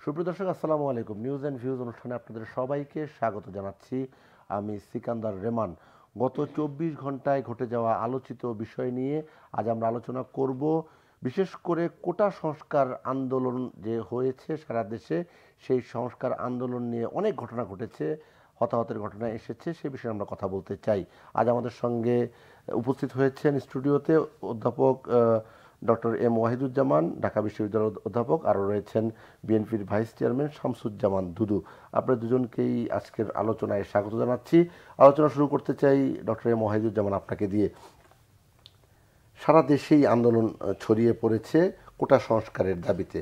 সুপ্রিয় দর্শক, আসসালামু আলাইকুম। নিউজ অ্যান্ড ভিউজ অনুষ্ঠানে আপনাদের সবাইকে স্বাগত জানাচ্ছি। আমি সিকান্দার রেমান। গত 24 ঘন্টায় ঘটে যাওয়া আলোচিত বিষয় নিয়ে আজ আমরা আলোচনা করব। বিশেষ করে কোটা সংস্কার আন্দোলন যে হয়েছে সারা দেশে, সেই সংস্কার আন্দোলন নিয়ে অনেক ঘটনা ঘটেছে, হতাহতের ঘটনা এসেছে, সে বিষয়ে আমরা কথা বলতে চাই। আজ আমাদের সঙ্গে উপস্থিত হয়েছেন স্টুডিওতে অধ্যাপক ডক্টর এম ওয়াহিদুজ্জামান, ঢাকা বিশ্ববিদ্যালয়ের অধ্যাপক, আরও রয়েছেন বিএনপির ভাইস চেয়ারম্যান শামসুজ্জামান দুদু। আপনার দুজনকেই আজকের আলোচনায় স্বাগত জানাচ্ছি। আলোচনা শুরু করতে চাই ডক্টর এম ওয়াহিদুজ্জামান আপনাকে দিয়ে। সারা দেশেই আন্দোলন ছড়িয়ে পড়েছে কোটা সংস্কারের দাবিতে।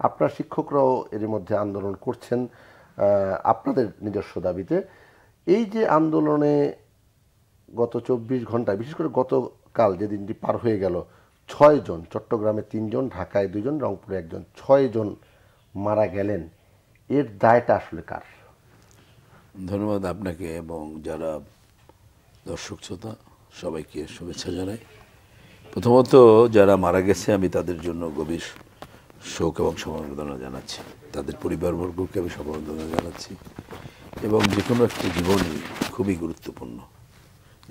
আপনার শিক্ষকরাও এর মধ্যে আন্দোলন করছেন আপনাদের নিজস্ব দাবিতে। এই যে আন্দোলনে গত 24 ঘন্টায়, বিশেষ করে গতকাল যে দিনটি পার হয়ে গেল, 6 জন, চট্টগ্রামে 3 জন, ঢাকায় 2 জন, রংপুরে 1 জন, 6 জন মারা গেলেন। এর দায়টা আসলে কার? ধন্যবাদ আপনাকে এবং যারা দর্শক শ্রোতা সবাইকে শুভেচ্ছা জানাই। প্রথমত যারা মারা গেছে আমি তাদের জন্য গভীর শোক এবং সমবেদনা জানাচ্ছি, তাদের পরিবারবর্গকে আমি সমবেদনা জানাচ্ছি। এবং যে কোনো একটা জীবনই খুবই গুরুত্বপূর্ণ।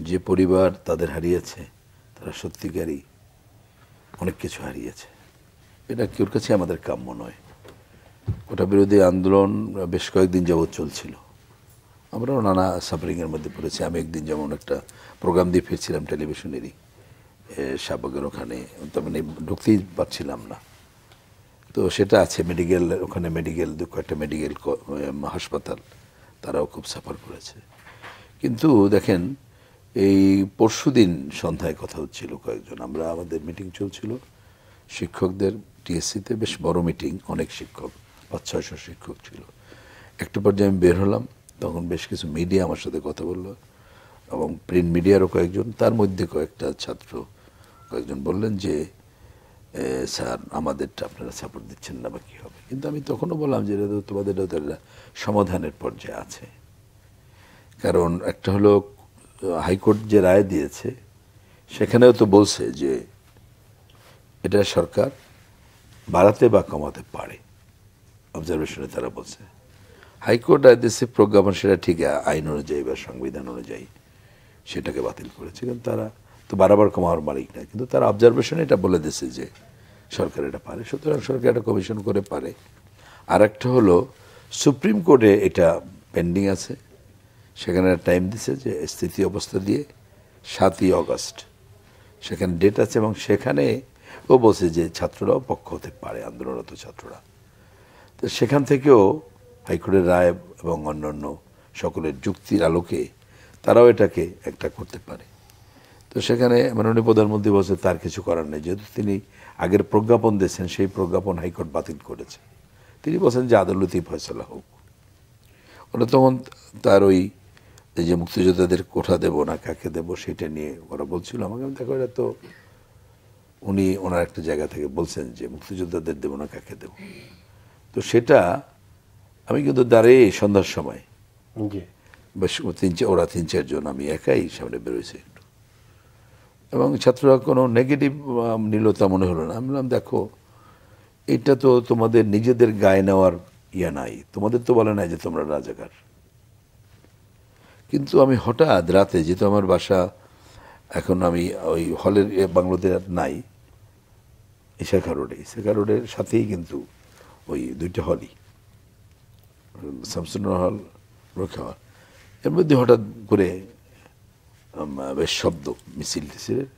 যে পরিবার তাদের হারিয়েছে তারা সত্যিকারই অনেক কিছু হারিয়েছে, এটা কেউর কাছে আমাদের কাম্য নয়। ওটা বিরোধী আন্দোলন বেশ কয়েকদিন যাবৎ চলছিল, আমরাও নানা সাফারিংয়ের মধ্যে পড়েছি। আমি একদিন যেমন একটা প্রোগ্রাম দিয়ে ফিরছিলাম টেলিভিশনেরই, শাহবাগের ওখানে, তো মানে ঢুকতেই পারছিলাম না। তো সেটা আছে মেডিকেল, ওখানে মেডিকেল কয়েকটা মেডিকেল হাসপাতাল, তারাও খুব সাফার করেছে। কিন্তু দেখেন, এই পরশুদিন সন্ধ্যায় কথা হচ্ছিল কয়েকজন, আমাদের মিটিং চলছিল শিক্ষকদের টিএসসিতে, বেশ বড় মিটিং, অনেক শিক্ষক, 500-600 শিক্ষক ছিল। একটু পর্যায়ে আমি বের হলাম, তখন বেশ কিছু মিডিয়া আমার সাথে কথা বললো এবং প্রিন্ট মিডিয়ারও কয়েকজন। তার মধ্যে কয়েকটা ছাত্র কয়েকজন বললেন যে স্যার আমাদেরটা আপনারা সাপোর্ট দিচ্ছেন না বা কী হবে। কিন্তু আমি তখনও বললাম যে তোমাদের সমাধানের পর্যায়ে আছে। কারণ একটা হলো হাইকোর্ট যে রায় দিয়েছে সেখানেও তো বলছে যে এটা সরকার বাড়াতে বা কমাতে পারে, অবজারভেশনে তারা বলছে। হাইকোর্ট রায় দিয়েছে প্রজ্ঞাপন, সেটা ঠিক আইন অনুযায়ী বা সংবিধান অনুযায়ী সেটাকে বাতিল করেছে, কিন্তু তারা তো বারবার কমার মালিক না, কিন্তু তারা অবজারভেশনে এটা বলে দিয়েছে যে সরকার এটা পারে, সুতরাং সরকার এটা কমিশন করে পারে। আর একটা হলো সুপ্রিম কোর্টে এটা পেন্ডিং আছে, সেখানে টাইম দিছে যে স্থিতি অবস্থা দিয়ে 7ই অগস্ট সেখানে ডেট আছে, এবং সেখানে ও বলছে যে ছাত্ররাও পক্ষ হতে পারে, আন্দোলনরত ছাত্ররা। তো সেখান থেকেও হাইকোর্টের রায় এবং অন্যান্য সকলের যুক্তির আলোকে তারাও এটাকে একটা করতে পারে। তো সেখানে মাননীয় প্রধানমন্ত্রী বলছে তার কিছু করার নেই, যেহেতু তিনি আগের প্রজ্ঞাপন দিয়েছেন, সেই প্রজ্ঞাপন হাইকোর্ট বাতিল করেছে। তিনি বলছেন যে আদালতেই ফয়সলা হোক। ওরা তখন তার ওই যে মুক্তিযোদ্ধাদের কোঠা দেব না কাকে দেব সেটা নিয়ে ওরা বলছিল আমাকে। দেখো, এটা তো উনি ওনার একটা জায়গা থেকে বলছেন যে মুক্তিযোদ্ধাদের দেব না কাকে দেব। তো সেটা আমি কিন্তু দাঁড়িয়ে সন্ধ্যার সময় বেশ ওরা 3-4 জন, আমি একাই সামনে বেরোয়েছি একটু, এবং ছাত্ররা কোনো নেগেটিভ নিল তা মনে হলো না। আমি বললাম দেখো, এটা তো তোমাদের নিজেদের গায়ে নেওয়ার নাই, তোমাদের তো বলে নাই যে তোমরা রাজাকার। কিন্তু আমি হঠাৎ রাতে, যেহেতু আমার বাসা এখন আমি ওই হলের বাংলোতে নাই, ইশাখা রোডের সাথেই কিন্তু ওই 2টা হলই, শামসুন্নাহর হল, রক্ষা হল, এর মধ্যে হঠাৎ করে বেশ শব্দ, মিছিল টিছিলের।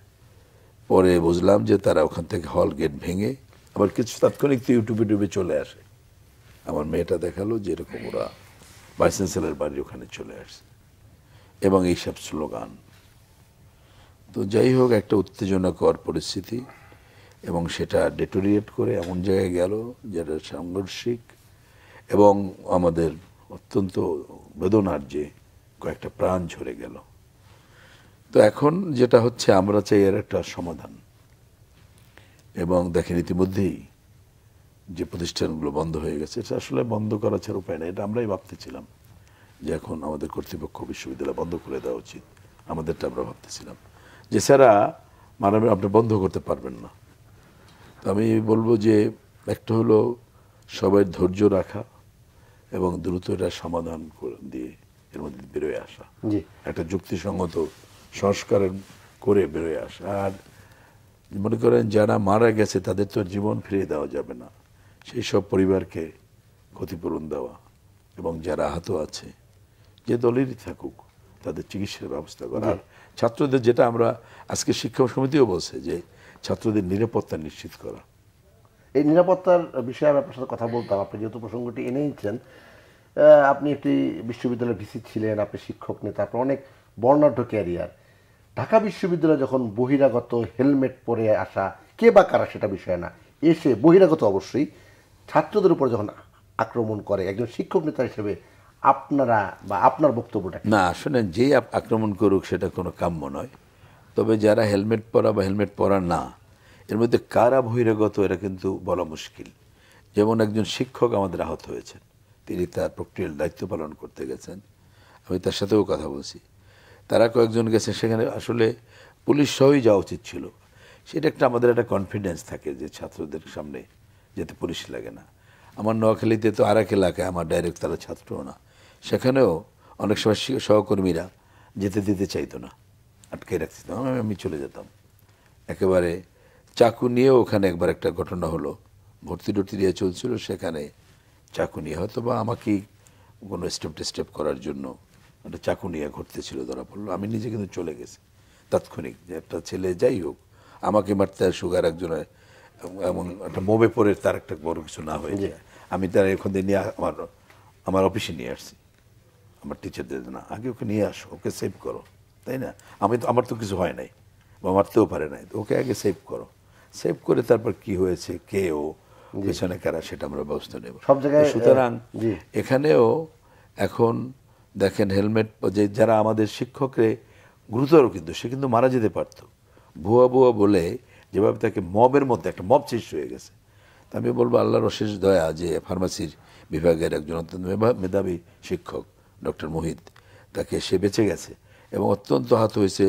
পরে বুঝলাম যে তারা ওখান থেকে হল গেট ভেঙে আবার কিছু তাৎক্ষণিক তো ইউটিউবে চলে আসে। আমার মেয়েটা দেখালো যে এরকম ওরা ভাইস চ্যান্সেলর বাড়ির ওখানে চলে আসছে এবং এইসব স্লোগান। তো যাই হোক, একটা উত্তেজনাকর পরিস্থিতি, এবং সেটা ডেটোরিয়েট করে এমন জায়গায় গেল যেটা সাংঘর্ষিক এবং আমাদের অত্যন্ত বেদনার, যে কয়েকটা প্রাণ ঝরে গেল। তো এখন যেটা হচ্ছে, আমরা চাই এর একটা সমাধান। এবং দেখেন ইতিমধ্যেই যে প্রতিষ্ঠানগুলো বন্ধ হয়ে গেছে, এটা আসলে বন্ধ করা ছাড়া উপায় নেই। এটা আমরাই ভাবতেছিলাম যে এখন আমাদের কর্তৃপক্ষ বিশ্ববিদ্যালয় বন্ধ করে দেওয়া উচিত, আমাদেরটা আমরা ভাবতেছিলাম যে স্যারা আপনি বন্ধ করতে পারবেন না। তো আমি বলবো যে একটা হলো সবাই ধৈর্য রাখা এবং দ্রুত এটা সমাধান দিয়ে এর মধ্যে বেরোয় আসা, জি একটা যুক্তিসঙ্গত সংস্কারের করে বেরোয় আসা। আর মনে করেন যারা মারা গেছে তাদের তো জীবন ফিরিয়ে দেওয়া যাবে না, সেই সব পরিবারকে ক্ষতিপূরণ দেওয়া এবং যারা আহত আছে যে দলেরই থাকুক তাদের চিকিৎসার ব্যবস্থা করা। আর ছাত্রদের যেটা আমরা আজকে শিক্ষা সমিতিও বলছে যে ছাত্রদের নিরাপত্তা নিশ্চিত করা। এই নিরাপত্তার বিষয়ে আমি আপনার সাথে কথা বলতাম, আপনি যেহেতু প্রসঙ্গটি এনেইছেন। আপনি একটি বিশ্ববিদ্যালয়ের ভিসি ছিলেন, আপনি শিক্ষক নেতা, আপনার অনেক বর্ণাঢ্য ক্যারিয়ার। ঢাকা বিশ্ববিদ্যালয়ে যখন বহিরাগত হেলমেট পরে আসা, কে বা কারা সেটা বিষয় না, এসে বহিরাগত অবশ্যই ছাত্রদের উপর যখন আক্রমণ করে, একজন শিক্ষক নেতা হিসেবে আপনারা বা আপনার বক্তব্যটা কি? না আসলে যেই আক্রমণ করুক সেটা কোনো কাম্য নয়, তবে যারা হেলমেট পরা বা হেলমেট পরা না, এর মধ্যে কারা বহিরাগত এরা কিন্তু বলা মুশকিল। যেমন একজন শিক্ষক আমাদের আহত হয়েছেন, তিনি তার প্রক্রিয়ার দায়িত্ব পালন করতে গেছেন, আমি তার সাথেও কথা বলছি। তারা কয়েকজন গেছে, সেখানে আসলে পুলিশ সহই যাওয়া উচিত ছিল। সেটা একটা আমাদের একটা কনফিডেন্স থাকে যে ছাত্রদের সামনে যেতে পুলিশ লাগে না। আমার নোয়াখালীতে তো আর এক এলাকায়, আমার ডাইরেক্ট তারা ছাত্রও না, সেখানেও অনেক সময় সহকর্মীরা যেতে দিতে চাইতো না, আটকে রাখতো, আমি চলে যেতাম একেবারে। চাকু নিয়ে ওখানে একবার একটা ঘটনা হলো, ভর্তি টর্তি দিয়ে চলছিল, সেখানে চাকু নিয়ে হয়তো বা আমাকেই কোনো স্টেপ করার জন্য একটা চাকু নিয়ে ঘুরতেছিল, ধরা পড়লো। আমি নিজে কিন্তু চলে গেছি তাৎক্ষণিক, যে একটা ছেলে যাই হোক আমাকে মারতে আর সুগার একজনের এমন একটা মোবে পরে তার একটা বড় কিছু না হয়ে যায়। আমি তার এখন দিয়ে নিয়ে আমার অফিসে নিয়ে আসছি, আমার টিচারদের, না আগে ওকে নিয়ে আসো, ওকে সেভ করো, তাই না? আমার তো কিছু হয় নাই বা মারতেও পারে নাই, ওকে আগে সেভ করো, সেভ করে তারপর কি হয়েছে, কে ও, পেছনে কারা, সেটা আমরা ব্যবস্থা নেব সব জায়গায়। সুতরাং এখানেও এখন দেখেন হেলমেট যে যারা আমাদের শিক্ষকরে গুরুতর, কিন্তু সে কিন্তু মারা যেতে পারত ভুয়া বলে, যেভাবে তাকে মবের মধ্যে একটা মব সৃষ্টি হয়ে গেছে। তা আমি বলবো আল্লাহর অশেষ দয়া যে ফার্মাসির বিভাগের একজন অত্যন্ত মেধাবী শিক্ষক ডক্টর মোহিত, তাকে সে বেঁচে গেছে এবং অত্যন্ত আহত হয়েছে,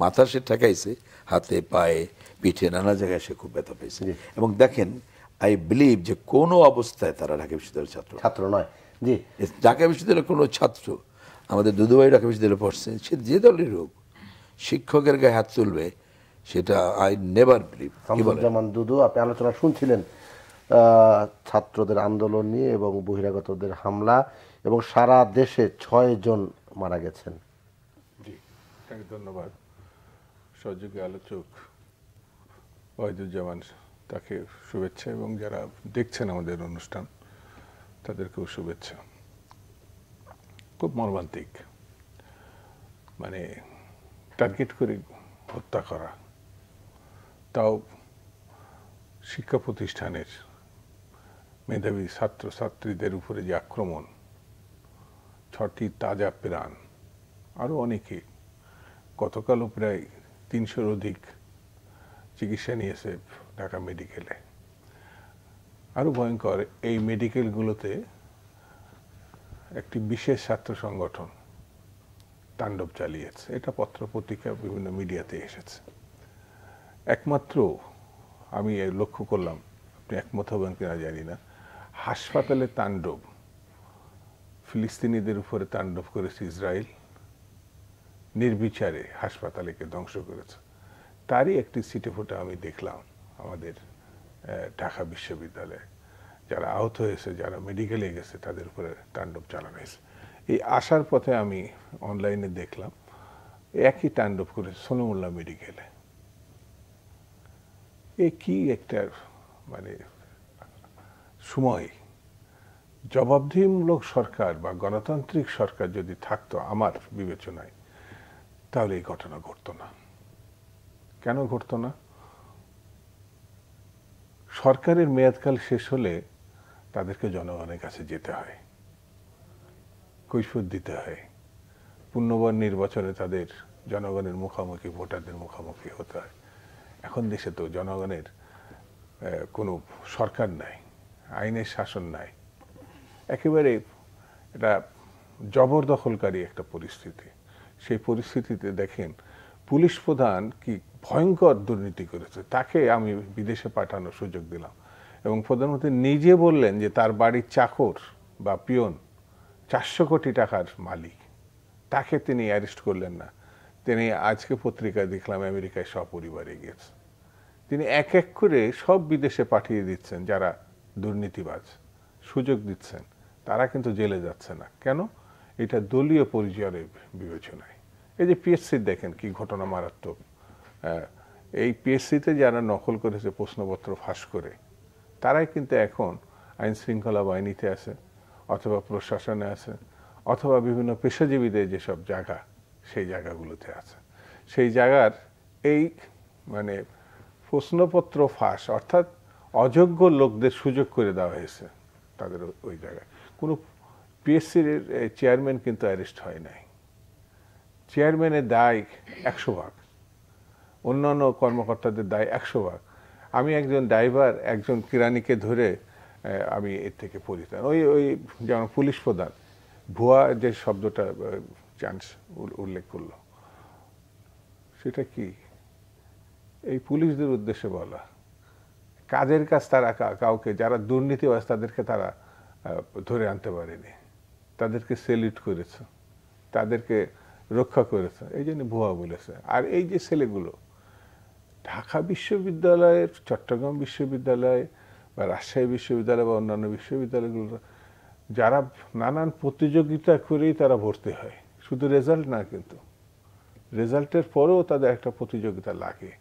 মাথা সে ঠেকাইছে, হাতে পায়ে পিঠে নানা জায়গায় সে খুব ব্যথা পেয়েছে। এবং দেখেন আই বিলিভ যে কোনো অবস্থায় তারা ঢাকা বিশ্ববিদ্যালয়ের ছাত্র নয়। জি, ঢাকা বিশ্ববিদ্যালয়ের কোনো ছাত্র, আমাদের দুদুভাই ঢাকা বিশ্ববিদ্যালয়ে পড়ছে, সে যে দলের হোক, শিক্ষকের গায়ে হাত তুলবে, সেটা আই নেভার বিলিভ। শামসুজ্জামান দুদু, আপনি আলোচনা শুনছিলেন ছাত্রদের আন্দোলন নিয়ে এবং বহিরাগতদের হামলা, এবং সারা দেশে 6 জন মারা গেছেন। জি, ধন্যবাদ সহযোগী আলোচক ওয়াহিদুজ্জামান, তাকে শুভেচ্ছা, এবং যারা দেখছেন আমাদের অনুষ্ঠান তাদেরকেও শুভেচ্ছা। খুব মর্মান্তিক, মানে টার্গেট করে হত্যা করা, তাও শিক্ষা প্রতিষ্ঠানের মেধাবী ছাত্রছাত্রীদের উপরে যে আক্রমণ, 6টি তাজা প্রাণ, আরও অনেকে, গতকালও প্রায় 300-র অধিক চিকিৎসা নিয়েছে ঢাকা মেডিকেলে। আরও ভয়ঙ্কর, এই মেডিকেলগুলোতে একটি বিশেষ ছাত্র সংগঠন তাণ্ডব চালিয়েছে, এটা পত্রপত্রিকা বিভিন্ন মিডিয়াতে এসেছে। একমাত্র আমি লক্ষ্য করলাম, আপনি একমত হবেন কিনা জানি না, হাসপাতালে তাণ্ডব, ফিলিস্তিনিদের উপরে তাণ্ডব করেছে ইসরায়েল, নির্বিচারে হাসপাতালকে ধ্বংস করেছে। তারই একটি ছিটেফোঁটা আমি দেখলাম আমাদের ঢাকা বিশ্ববিদ্যালয়ে। যারা আহত হয়েছে, যারা মেডিকেলে গেছে, তাদের উপরে তাণ্ডব চালানো হয়েছে। এই আসার পথে আমি অনলাইনে দেখলাম একই তাণ্ডব করেছে সলিমুল্লাহ মেডিকেলে। এ কি একটা মানে সময়, জবাবদিহিমূলক সরকার বা গণতান্ত্রিক সরকার যদি থাকতো আমার বিবেচনায়, তাহলে এই ঘটনা ঘটতো না। কেন ঘটতো না? সরকারের মেয়াদকাল শেষ হলে তাদেরকে জনগণের কাছে যেতে হয়, কৈফিয়ত দিতে হয়, পুনর্বার নির্বাচনে তাদের জনগণের মুখোমুখি, ভোটারদের মুখোমুখি হতে হয়। এখন দেশে তো জনগণের কোনো সরকার নাই, আইনের শাসন নাই, একেবারে এটা জবরদখলকারী একটা পরিস্থিতি। সেই পরিস্থিতিতে দেখেন পুলিশ প্রধান কি ভয়ঙ্কর দুর্নীতি করেছে, তাকে আমি বিদেশে পাঠানোর সুযোগ দিলাম এবং প্রধানমন্ত্রী নিজে বললেন যে তার বাড়ির চাকর বা পিয়ন 400 কোটি টাকার মালিক, তাকে তিনি অ্যারেস্ট করলেন না। তিনি আজকে পত্রিকায় দেখলাম আমেরিকায় সপরিবারে গেছে। তিনি এক এক করে সব বিদেশে পাঠিয়ে দিচ্ছেন যারা দুর্নীতিবাজ, সুযোগ দিচ্ছেন, তারা কিন্তু জেলে যাচ্ছে না। কেন? এটা দলীয় পরিচয়ের বিবেচনায়। এই যে পিএসসি দেখেন কি ঘটনা মারাত্মক। এই পিএসসিতে যারা নকল করেছে প্রশ্নপত্র ফাঁস করে, তারাই কিন্তু এখন আইন শৃঙ্খলা বাহিনীতে আছে, অথবা প্রশাসনে আছে, অথবা বিভিন্ন পেশাজীবীদের যেসব জায়গা, সেই জায়গাগুলোতে আছে। সেই জায়গার এই মানে প্রশ্নপত্র ফাঁস, অর্থাৎ অযোগ্য লোকদের সুযোগ করে দেওয়া হয়েছে তাদের ওই জায়গায়। কোনো পিএসসির চেয়ারম্যান কিন্তু অ্যারেস্ট হয় নাই। চেয়ারম্যানের দায় 100 ভাগ, অন্যান্য কর্মকর্তাদের দায় 100 ভাগ। আমি একজন ড্রাইভার, একজন কিরানিকে ধরে আমি এর থেকে পরিত্রাণ। ওই যেমন পুলিশ প্রধান ভুয়া যে শব্দটা চান্স উল্লেখ করলো, সেটা কি? এই পুলিশদের উদ্দেশ্যে বলা। কাজের কাজ তারা কাউকে যারা দুর্নীতিবাজ তাদেরকে তারা ধরে আনতে পারেনি, তাদেরকে সেলিউট করেছে, তাদেরকে রক্ষা করেছে, এই জন্য ভুয়া বলেছে। আর এই যে ছেলেগুলো ঢাকা বিশ্ববিদ্যালয়ের, চট্টগ্রাম বিশ্ববিদ্যালয় বা রাজশাহী বিশ্ববিদ্যালয় বা অন্যান্য বিশ্ববিদ্যালয়গুলো, যারা নানান প্রতিযোগিতা করেই তারা ভর্তি হয়, শুধু রেজাল্ট না, কিন্তু রেজাল্টের পরেও তাদের একটা প্রতিযোগিতা লাগে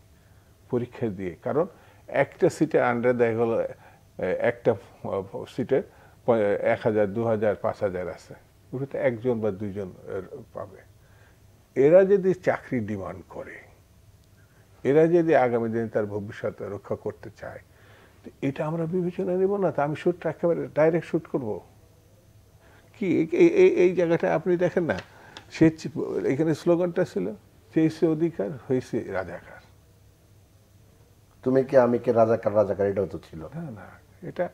পরীক্ষা দিয়ে। কারণ একটা সিটে আন্ডার দেখা গেল একটা সিটে 1000, 2000, 5000 আছে, ওটাতে একজন বা দুইজন পাবে। এরা যদি চাকরি ডিমান্ড করে, এরা যদি আগামী দিনে তার ভবিষ্যৎ রক্ষা করতে চায়, এটা আমরা বিবেচনা নেব না? তা আমি শুট একেবারে ডাইরেক্ট শুট করব কি? এই জায়গাটা আপনি দেখেন না, সে এখানে স্লোগানটা ছিল, চেয়েছে অধিকার, হয়েছে রাজাকার। তুমি কি আমি কে, রাজাকার রাজাকার, এটাও তো ছিল। না না, এটা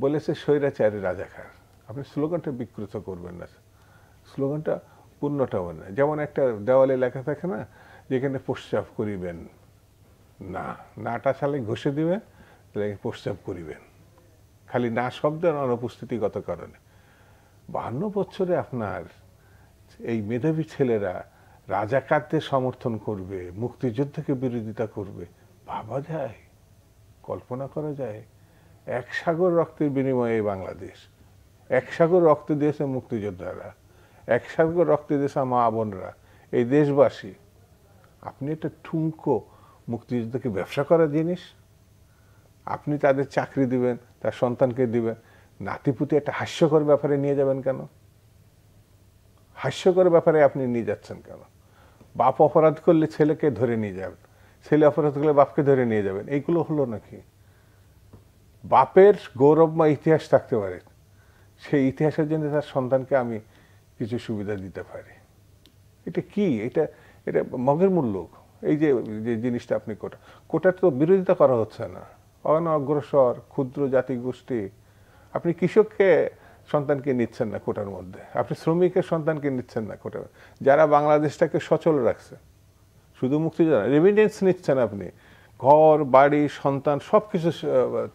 বলেছে স্বৈরাচারী রাজাকার। আপনি স্লোগানটা বিকৃত করবেন না, স্লোগানটা পূর্ণটা না। যেমন একটা দেওয়ালে লেখা থাকে না, যেখানে প্রস্রাব করিবেন না, নাটা সালে ঘষে দিবেন, প্রস্রাব করিবেন, খালি না শব্দের অনুপস্থিতিগত কারণে। 52 বছরে আপনার এই মেধাবী ছেলেরা রাজাকারদের সমর্থন করবে, মুক্তিযুদ্ধকে বিরোধিতা করবে, ভাবা যায়? কল্পনা করা যায়? 1 সাগর রক্তের বিনিময়ে বাংলাদেশ, 1 সাগর রক্ত দিয়েছে মুক্তিযোদ্ধারা, 1 সাগর রক্ত দিয়েছে মা বোনরা, এই দেশবাসী। আপনি একটা ঠুনকো মুক্তিযুদ্ধকে ব্যবসা করার জিনিস, আপনি তাদের চাকরি দিবেন, তার সন্তানকে দিবেন, নাতিপুতি একটা হাস্যকর ব্যাপারে নিয়ে যাবেন কেন? হাস্যকর ব্যাপারে আপনি নিয়ে যাচ্ছেন কেন? বাপ অপরাধ করলে ছেলেকে ধরে নিয়ে যাবেন, ছেলে অপরাধ করলে বাপকে ধরে নিয়ে যাবেন, এইগুলো হলো নাকি? বাপের গৌরবময় ইতিহাস থাকতে পারে, সেই ইতিহাসের জন্য তার সন্তানকে আমি কিছু সুবিধা দিতে পারি। এটা কি? এটা এটা মগের মূল্য। এই যে জিনিসটা আপনি কোটার তো বিরোধিতা করা হচ্ছে না, অনগ্রসর ক্ষুদ্র জাতিগোষ্ঠী। আপনি কৃষককে সন্তানকে নিচ্ছেন না কোটার মধ্যে, আপনি শ্রমিকের সন্তানকে নিচ্ছেন না কোটার, যারা বাংলাদেশটাকে সচল রাখছে। শুধু মুক্তিযোদ্ধা রেমিটেন্স নিচ্ছেন আপনি, ঘর বাড়ি সন্তান সবকিছু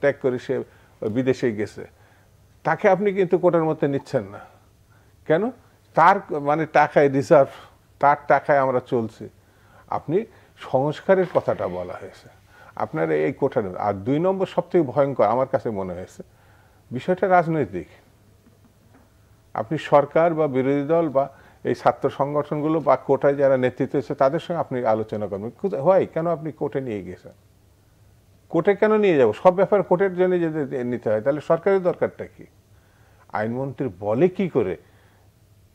ত্যাগ করে সে বিদেশে গেছে, তাকে আপনি কিন্তু কোটার মধ্যে নিচ্ছেন না কেন? তার মানে টাকায় রিজার্ভ, তার টাকায় আমরা চলছি। আপনি সংস্কারের কথাটা বলা হয়েছে আপনার এই কোটার। আর 2 নম্বর সবথেকে ভয়ঙ্কর আমার কাছে মনে হয়েছে বিষয়টা রাজনৈতিক। আপনি সরকার বা বিরোধী দল বা এই ছাত্র সংগঠনগুলো বা কোটায় যারা নেতৃত্ব হচ্ছে তাদের সঙ্গে আপনি আলোচনা করবেন, হয় কেন আপনি কোর্টে নিয়ে গেছেন, কোর্টে কেন নিয়ে যাব? সব ব্যাপার কোর্টের জন্য যদি নিতে হয় তাহলে সরকারের দরকারটা কি? আইনমন্ত্রী বলে কি করে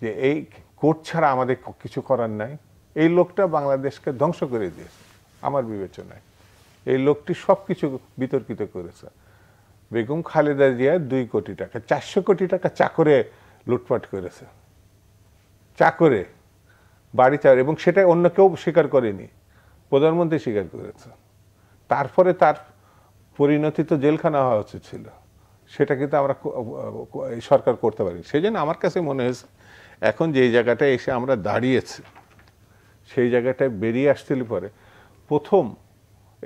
যে এই কোর্ট ছাড়া আমাদের কিছু করার নাই? এই লোকটা বাংলাদেশকে ধ্বংস করে দিয়েছে আমার বিবেচনায়। এই লোকটি সব কিছু বিতর্কিত করেছে। বেগম খালেদা জিয়া 2 কোটি টাকা, 400 কোটি টাকা চাকরে লুটপাট করেছে, চাকরে বাড়ি চাকরি, এবং সেটা অন্য কেউ স্বীকার করেনি, প্রধানমন্ত্রী স্বীকার করেছে। তারপরে তার পরিণতি তো জেলখানা হওয়া উচিত ছিল, সেটা কিন্তু আমরা সরকার করতে পারি। সেই জন্য আমার কাছে মনে হয়েছে এখন যেই জায়গাটায় এসে আমরা দাঁড়িয়েছি সেই জায়গাটায় বেরিয়ে আসতে পরে প্রথম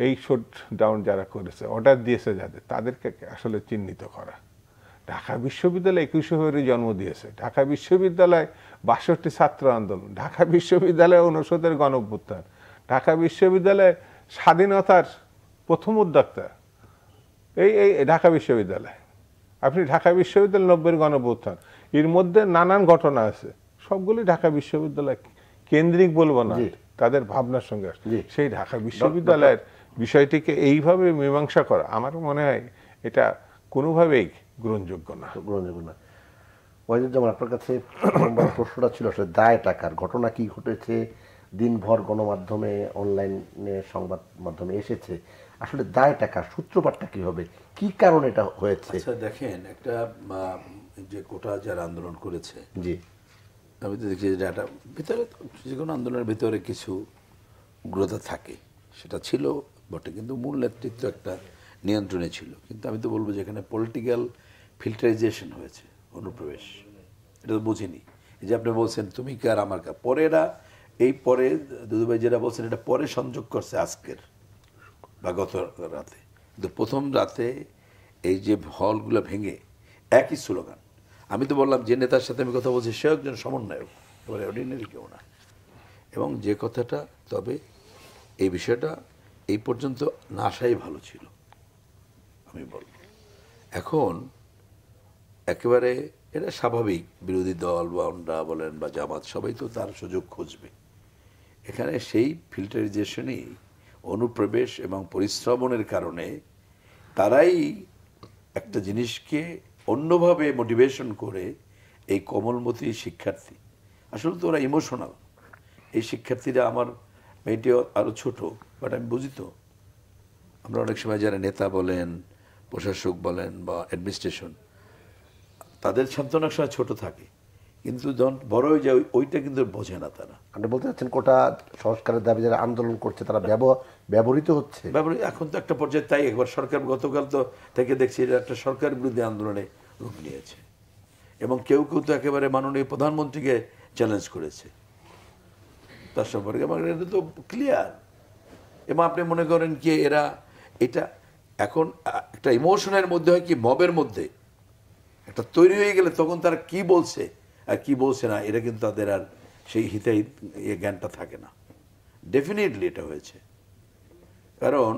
এই শট ডাউন যারা করেছে, অর্ডার দিয়েছে যাদের, তাদেরকে আসলে চিহ্নিত করা। ঢাকা বিশ্ববিদ্যালয় 21 ফেব্রুয়ারি জন্ম দিয়েছে, ঢাকা বিশ্ববিদ্যালয় 62 ছাত্র আন্দোলন, ঢাকা বিশ্ববিদ্যালয় 69 গণঅভ্যুত্থান, ঢাকা বিশ্ববিদ্যালয় স্বাধীনতার প্রথম উদ্যোক্তা এই এই ঢাকা বিশ্ববিদ্যালয়। আপনি ঢাকা বিশ্ববিদ্যালয় 90 গণঅভ্যুত্থান, এর মধ্যে নানান ঘটনা আছে, সবগুলি ঢাকা বিশ্ববিদ্যালয় কেন্দ্রিক বলবো না, তাদের ভাবনার সঙ্গে সেই ঢাকা বিশ্ববিদ্যালয়ের বিষয়টিকে এইভাবে মীমাংসা করা আমার মনে হয় এটা কোনোভাবেই গ্রহণযোগ্য না। ওয়াহিদুজ্জামান, আপনার কাছে প্রশ্নটা ছিল আসলে দায় টাকার ঘটনা কি ঘটেছে, দিনভর গণমাধ্যমে অনলাইনে সংবাদ মাধ্যমে এসেছে, আসলে দায় টাকার সূত্রপাতটা কি হবে, কি কারণে এটা হয়েছে? আচ্ছা দেখেন, একটা যে কোটা যারা আন্দোলন করেছে, জি, আমি তো দেখছি যে একটা ভিতরে যে কোনো আন্দোলনের ভিতরে কিছু উগ্রতা থাকে, সেটা ছিল বটে, কিন্তু মূল নেতৃত্ব একটা নিয়ন্ত্রণে ছিল। কিন্তু আমি তো বলবো যে এখানে পলিটিক্যাল ফিল্টারাইজেশন হয়েছে, অনুপ্রবেশ, এটা তো বুঝিনি। এই যে আপনি বলছেন তুমি কার আমার কার, পরে এরা এই পরে দুদুভাই যেটা বলছেন এটা পরে সংযোগ করছে আজকের বা গত রাতে, কিন্তু প্রথম রাতে এই যে হলগুলো ভেঙে একই স্লোগান। আমি তো বললাম যে নেতার সাথে আমি কথা বলছি সে একজন সমন্বয়ক, এবারে অর্ডিনারি কেউ না। এবং যে কথাটা, তবে এই বিষয়টা এই পর্যন্ত না আসাই ভালো ছিল আমি বলব। এখন একেবারে এটা স্বাভাবিক, বিরোধী দল বা অন্যরা বলেন বা জামাত সবাই তো তার সুযোগ খুঁজবে। এখানে সেই ফিল্টারাইজেশনই, অনুপ্রবেশ এবং পরিশ্রমণের কারণে তারাই একটা জিনিসকে অন্যভাবে মোটিভেশন করে, এই কোমলমতি শিক্ষার্থী, আসলে তো ওরা ইমোশনাল, এই শিক্ষার্থীরা, আমার মেয়েটিও আরও ছোট, বাট আমি বুঝি তো, আমরা অনেক সময় যারা নেতা বলেন, প্রশাসক বলেন বা অ্যাডমিনিস্ট্রেশন, তাদের সান্ত্বনা সময় ছোট থাকে, কিন্তু যখন বড় হয়ে যায় ওইটা কিন্তু বোঝে না তারা। আপনি বলতে চাচ্ছেন কোটা সংস্কারের দাবি যারা আন্দোলন করছে তারা ব্যবহৃত হচ্ছে। এখন তো একটা পর্যায়ে তাই, একবার সরকার গতকাল তো থেকে দেখছি এটা একটা সরকার বিরোধী আন্দোলনে রূপ নিয়েছে, এবং কেউ কেউ তো একেবারে মাননীয় প্রধানমন্ত্রীকে চ্যালেঞ্জ করেছে তার সম্পর্কে, এবং এটা তো ক্লিয়ার। এবং আপনি মনে করেন কি এরা এটা এখন একটা ইমোশনের মধ্যে হয় কি, মবের মধ্যে একটা তৈরি হয়ে গেলে তখন তারা কি বলছে আর কি বলছে না, এটা কিন্তু তাদের আর সেই হিতাহিত জ্ঞানটা থাকে না। ডেফিনেটলি এটা হয়েছে, কারণ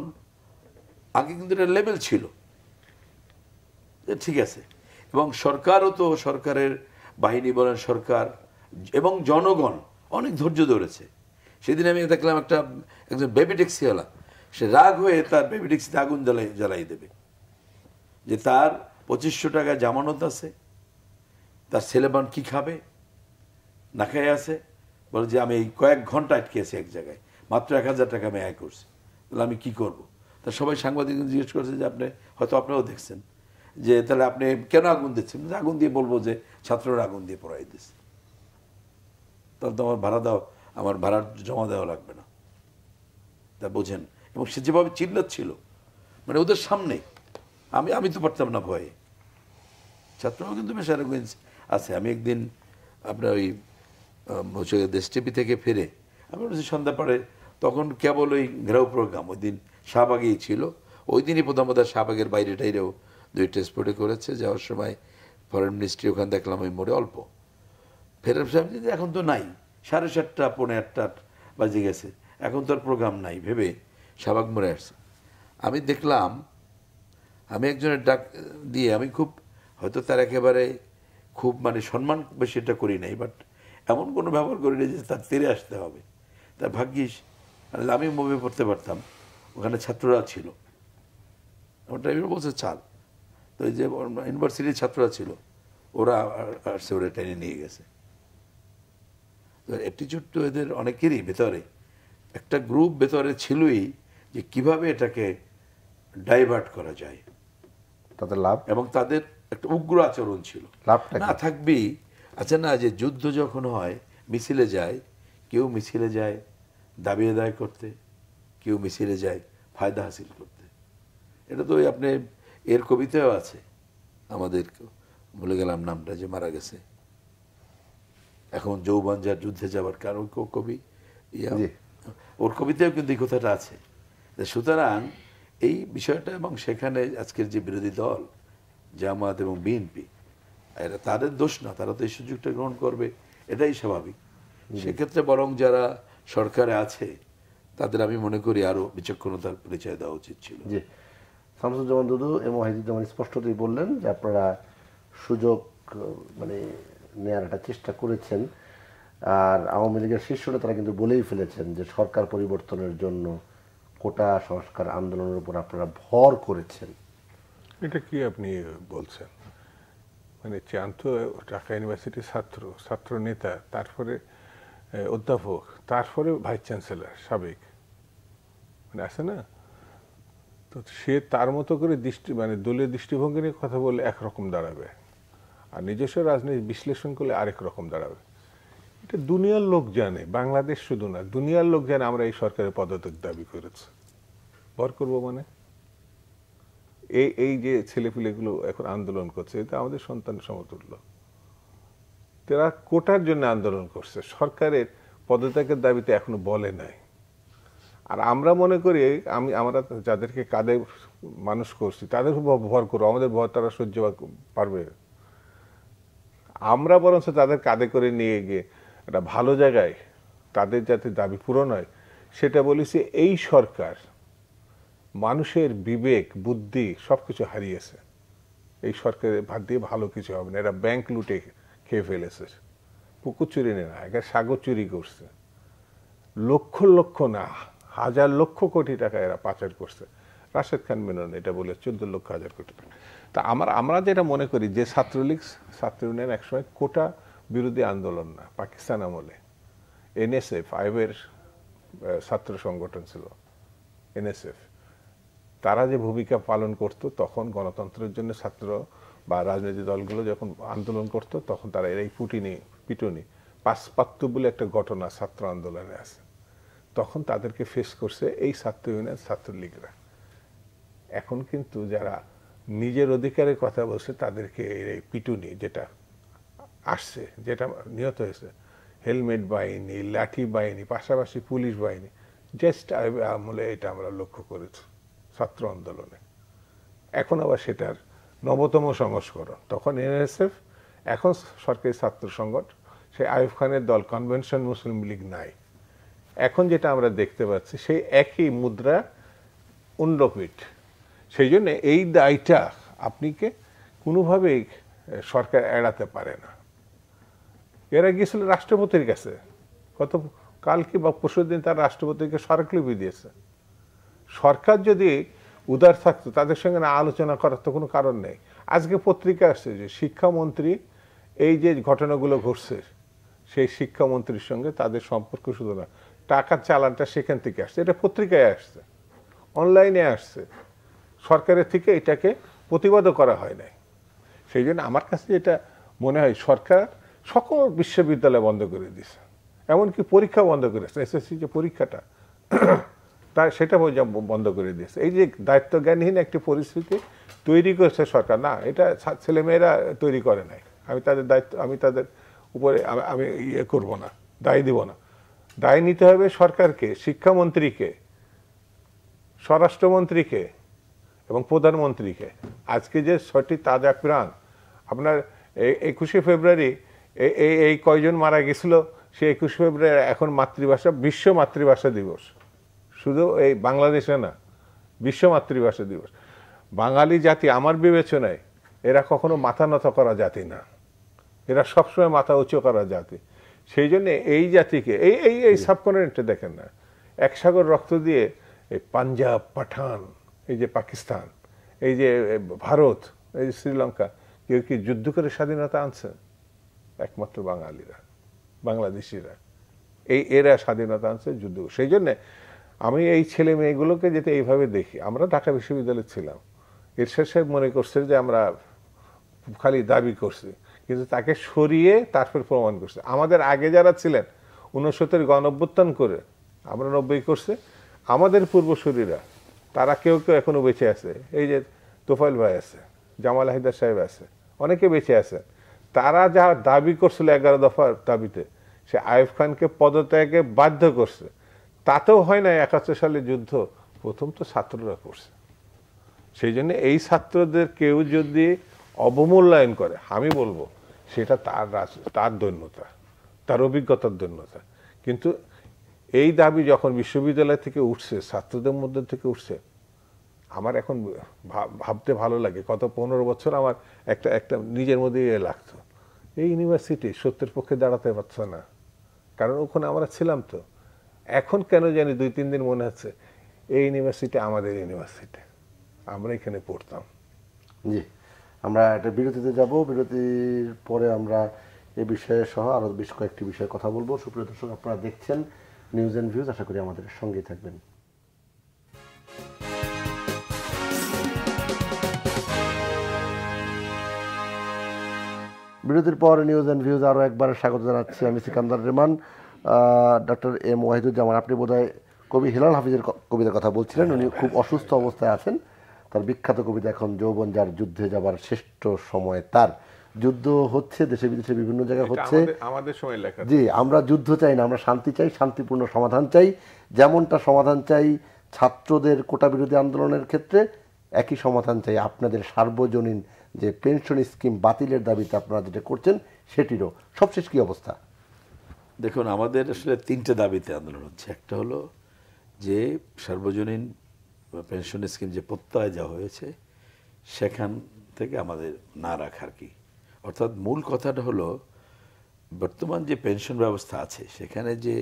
আগে কিন্তু এটা লেভেল ছিল, ঠিক আছে, এবং সরকারও তো, সরকারের বাহিনী বলেন, সরকার এবং জনগণ অনেক ধৈর্য ধরেছে। সেদিন আমি দেখলাম একজন বেবি ট্যাক্সিওয়ালা, সে রাগ হয়ে তার বেবি ট্যাক্সিতে আগুন জ্বালাই দেবে, যে তার 2500 টাকা জামানত আছে, তার ছেলেবান কি খাবে, না খেয়ে আছে, বলে যে আমি এই কয়েক ঘন্টা আটকে আছি এক জায়গায়, মাত্র 1000 টাকা আমি আয় করছি, তাহলে আমি কি করব? তা সবাই সাংবাদিক জিজ্ঞেস করছে যে আপনি হয়তো আপনারাও দেখছেন যে তাহলে আপনি কেন আগুন দিচ্ছেন? আগুন দিয়ে বলবো যে ছাত্ররা আগুন দিয়ে পড়াই দিচ্ছে, তাহলে তো আমার ভাড়া দাও, আমার ভাড়া জমা দেওয়া লাগবে না, তা বোঝেন। এবং সে যেভাবে চিল্লাচ্ছিল, মানে ওদের সামনে, আমি তো পারতাম না ভয়ে। ছাত্ররাও কিন্তু মেশারগঞ্জ আছে। আমি একদিন আপনার ওই দেশ টিভি থেকে ফিরে আমি বলছি সন্ধ্যা পরে, তখন কেবল ওই ঘেরাও প্রোগ্রাম, ওই দিন শাহবাগেই ছিল, ওই দিনই প্রথমত শাহবাগের বাইরে টাইরেও 2টা স্পটে করেছে। যাওয়ার সময় ফরেন মিনিস্ট্রি ওখানে দেখলাম ওই মোড়ে অল্প, ফেরার সময় এখন তো নাই, 7:30 পৌনে 8 বাজে গেছে, এখন তো আর প্রোগ্রাম নাই ভেবে শাহবাগ মোড়ে আসছে। আমি দেখলাম, আমি একজনের ডাক দিয়ে, আমি খুব হয়তো তার একেবারে খুব মানে সম্মান বেশি এটা করি নাই, বাট এমন কোনো ব্যবহার করি না যে তার তেরে আসতে হবে, তার ভাগ্যিস আমি মুভি পড়তে পারতাম, ওখানে ছাত্ররা ছিল, আমার ড্রাইভার বলছে চাল, তো এই যে ইউনিভার্সিটির ছাত্ররা ছিল, ওরা আসছে, ওরা টেনে নিয়ে গেছে। তো অ্যাটিটিউড তো এদের অনেকেরই ভেতরে, একটা গ্রুপ ভেতরে ছিলই যে কিভাবে এটাকে ডাইভার্ট করা যায়, তাদের লাভ, এবং তাদের একটা উগ্র আচরণ ছিল। না থাকবেই, আচ্ছা না, যে যুদ্ধ যখন হয় মিছিলে যায়, কেউ মিছিলে যায় দাবি আদায় করতে, কেউ মিছিলে যায় ফায়দা হাসিল করতে। এটা তো আপনি এর কবিতাও আছে, আমাদের ভুলে গেলাম নামটা, যে মারা গেছে এখন, যৌবন যার যুদ্ধে যাবার কারণ কবি, ওর কবিতাও কিন্তু এই কথাটা আছে সুতরাং এই বিষয়টা, এবং সেখানে আজকের যে বিরোধী দল জামাত এবং বিএনপি, এরা তাদের দোষ না, তারা তো এই সুযোগটা গ্রহণ করবে, এটাই স্বাভাবিক। সেক্ষেত্রে বরং যারা সরকারে আছে তাদের আমি মনে করি আরো বিচক্ষণতার পরিচয় দেওয়া উচিত ছিল। জি, শামসুজ্জামান দুদু এবং ওয়াহিদুজ্জামান স্পষ্টতই বললেন যে আপনারা সুযোগ মানে নেওয়ার একটা চেষ্টা করেছেন, আর আওয়ামী লীগের শীর্ষ নেতারা কিন্তু বলেই ফেলেছেন যে সরকার পরিবর্তনের জন্য কোটা সংস্কার আন্দোলনের উপর আপনারা ভর করেছেন। এটা কি আপনি বলছেন? মানে চান তো ঢাকা ইউনিভার্সিটির ছাত্র নেতা, তারপরে অধ্যাপক, তারপরে ভাইস চ্যান্সেলর সাবেক, মানে আছে না, তো সে তার মতো করে মানে দলীয় দৃষ্টিভঙ্গি নিয়ে কথা বললে একরকম দাঁড়াবে, আর নিজস্ব রাজনীতি বিশ্লেষণ করলে আরেক রকম দাঁড়াবে। এটা দুনিয়ার লোক জানে, বাংলাদেশ শুধু না, দুনিয়ার লোক জানে আমরা এই সরকারের পদত্যাগ দাবি করেছি। ভর করবো মানে এই যে ছেলেপিলেগুলো এখন আন্দোলন করছে, এটা আমাদের সন্তান সমতুল্য। তারা কোটার জন্য আন্দোলন করছে, সরকারের পদত্যাগের দাবিতে এখনো বলে নাই। আর আমরা মনে করি আমরা যাদেরকে কাঁধে মানুষ করছি তাদের ভর করবো, আমাদের ভর তারা সহ্য পারবে। আমরা বরঞ্চ তাদের কাঁধে করে নিয়ে গিয়ে একটা ভালো জায়গায় তাদের যাতে দাবি পূরণ হয় সেটা বলেছি। এই সরকার মানুষের বিবেক বুদ্ধি সবকিছু হারিয়েছে। এই সরকারের ভাত দিয়ে ভালো কিছু হবে না। এরা ব্যাংক লুটে খেয়ে ফেলেছে, পুকুর চুরি না, এরা সাগর চুরি করছে, লক্ষ লক্ষ না হাজার লক্ষ কোটি টাকা এরা পাচার করছে। রাশেদ খান মেনন এটা বলে 14 লক্ষ হাজার কোটি টাকা। তা আমরা যেটা মনে করি যে ছাত্রলীগ ছাত্র ইউনিয়ন একসময় কোটা বিরোধী আন্দোলন না, পাকিস্তান আমলে এনএসএফ আইবের ছাত্র সংগঠন ছিল এনএসএফ, তারা যে ভূমিকা পালন করত তখন গণতন্ত্রের জন্য ছাত্র বা রাজনৈতিক দলগুলো যখন আন্দোলন করত তখন তারা এই পিটুনি পাসপাত্তু বলে একটা ঘটনা ছাত্র আন্দোলনে আছে, তখন তাদেরকে ফেস করছে এই ছাত্র ইউনিয়ন ছাত্রলীগরা। এখন কিন্তু যারা নিজের অধিকারের কথা বলছে তাদেরকে এই পিটুনি যেটা আসছে, যেটা নিহত হয়েছে, হেলমেট বাহিনী, লাঠি বাহিনী, পাশাপাশি পুলিশ বাহিনী, জাস্ট আমলে এটা আমরা লক্ষ্য করেছি ছাত্র আন্দোলনে। এখন আবার সেটার নবতম সংস্করণ, তখন এনএসএফ, এখন সরকারি ছাত্র সংগঠন, সেই আইয়ুব খানের দল কনভেনশন মুসলিম লীগ নাই। এখন যেটা আমরা দেখতে পাচ্ছি সেই একই মুদ্রা উন্ডপিঠ। সেই জন্য এই দায়টা আপনিকে কোনোভাবেই সরকার এড়াতে পারে না। এরা গিয়েছিল রাষ্ট্রপতির কাছে, গত কালকে বা পরশুদিন তার রাষ্ট্রপতিকে স্মারকলিপি দিয়েছে। সরকার যদি উদার থাকতো তাদের সঙ্গে না আলোচনা করার তো কোনো কারণ নেই। আজকে পত্রিকা আসছে যে শিক্ষামন্ত্রী এই যে ঘটনাগুলো ঘটছে সেই শিক্ষামন্ত্রীর সঙ্গে তাদের সম্পর্ক শুধু না, টাকার চালানটা সেখান থেকে আসছে, এটা পত্রিকায় আসছে, অনলাইনে আসছে, সরকারের থেকে এটাকে প্রতিবাদও করা হয় নাই। সেই জন্য আমার কাছে যেটা মনে হয় সরকার সকল বিশ্ববিদ্যালয় বন্ধ করে দিয়েছে, এমনকি পরীক্ষা বন্ধ করেছে, এসএসসি যে পরীক্ষাটা সেটা বন্ধ করে দিয়েছে। এই যে দায়িত্বজ্ঞানহীন একটি পরিস্থিতি তৈরি করেছে সরকার, না এটা ছেলেমেয়েরা তৈরি করে নাই। আমি তাদের উপরে আমি ইয়ে করব না, দায় দিব না। দায় নিতে হবে সরকারকে, শিক্ষামন্ত্রীকে, স্বরাষ্ট্রমন্ত্রীকে এবং প্রধানমন্ত্রীকে। আজকে যে 6টি তাজা প্রাণ, আপনার 21শে ফেব্রুয়ারি এই কয়জন মারা গেছিল, সে 21শে ফেব্রুয়ারি এখন মাতৃভাষা, বিশ্ব মাতৃভাষা দিবস। শুধু এই বাংলাদেশে না, বিশ্ব মাতৃভাষা দিবস। বাঙালি জাতি আমার বিবেচনায় এরা কখনো মাথা নত করা জাতি না, এরা সবসময় মাথা উঁচু করা জাতি। সেই জন্য এই জাতিকে এই সাবকন্টিনেন্টে দেখেন না, এক সাগর রক্ত দিয়ে এই পাঞ্জাব, পাঠান, এই যে পাকিস্তান, এই যে ভারত, এই যে শ্রীলঙ্কা, কেউ কি যুদ্ধ করে স্বাধীনতা আনছে? একমাত্র বাঙালিরা, বাংলাদেশিরা, এরা স্বাধীনতা আনছে যুদ্ধ। সেই জন্যে আমি এই ছেলে মেয়েগুলোকে যেটা এইভাবে দেখি, আমরা ঢাকা বিশ্ববিদ্যালয়ে ছিলাম, এরশাদ সাহেব মনে করছে যে আমরা খালি দাবি করছি, কিন্তু তাকে সরিয়ে তারপর প্রমাণ করছে। আমাদের আগে যারা ছিলেন 69 গণঅভ্যুত্থান করে আমরা 90 করছে, আমাদের পূর্বসূরীরা তারা কেউ কেউ এখনো বেঁচে আছে। এই যে তোফাইল ভাই আছে, জামাল হায়দার সাহেব আছে, অনেকে বেঁচে আছেন। তারা যা দাবি করছিল 11 দফার দাবিতে, সে আইয়ুব খানকে পদত্যাগে বাধ্য করছে। তাতেও হয় না 71 সালে যুদ্ধ প্রথম তো ছাত্ররা করছে। সেই জন্য এই ছাত্রদের কেউ যদি অবমূল্যায়ন করে, আমি বলবো সেটা তার দৈন্যতা, তার অভিজ্ঞতার দৈন্যতা। কিন্তু এই দাবি যখন বিশ্ববিদ্যালয় থেকে উঠছে, ছাত্রদের মধ্যে থেকে উঠছে, আমার এখন ভাবতে ভালো লাগে। গত 15 বছর আমার একটা নিজের মধ্যে লাগতো, এই ইউনিভার্সিটি সত্যের পক্ষে দাঁড়াতে পারছে না, কারণ ওখানে আমরা ছিলাম। তো এখন কেন জানি 2-3 দিন মনে হচ্ছে এই ইউনিভার্সিটি আমাদের ইউনিভার্সিটি, আমরা এখানে পড়তাম। জি, আমরা একটা বিরতিতে যাব, বিরতির পরে আমরা এই বিষয়ে সহ আরো বেশ কয়েকটি বিষয়ে কথা বলবো। সুপ্রিয় দর্শক, আপনারা দেখছেন নিউজ এন্ড ভিউজ, আশা করি আমাদের সঙ্গেই থাকবেন। বিরতির পর নিউজ এন্ড ভিউজ আরও একবার স্বাগত জানাচ্ছি। আমি সিকান্দার রেমান। ডক্টর এম ওয়াহিদুজ্জামান, আপনি বোধহয় কবি হিলাল হাফিজের কবিতার কথা বলছিলেন। উনি খুব অসুস্থ অবস্থায় আছেন। তার বিখ্যাত কবিতা এখন যৌবন যার যুদ্ধে যাবার শ্রেষ্ঠ সময় তার। যুদ্ধ হচ্ছে দেশে বিদেশে বিভিন্ন জায়গায় হচ্ছে, আমাদের সময় লেখা। জি, আমরা যুদ্ধ চাই না, আমরা শান্তি চাই, শান্তিপূর্ণ সমাধান চাই। যেমনটা সমাধান চাই ছাত্রদের কোটা বিরোধী আন্দোলনের ক্ষেত্রে, একই সমাধান চাই আপনাদের সার্বজনীন যে পেনশন স্কিম বাতিলের দাবিতে আপনারা যেটা করছেন সেটিরও। সবশেষ কি অবস্থা? দেখুন, আমাদের আসলে 3টে দাবিতে আন্দোলন হচ্ছে। একটা হলো যে সার্বজনীন পেনশন স্কিম যে প্রত্যয় দেওয়া হয়েছে সেখান থেকে আমাদের না রাখার কি, অর্থাৎ মূল কথাটা হলো বর্তমান যে পেনশন ব্যবস্থা আছে সেখানে যে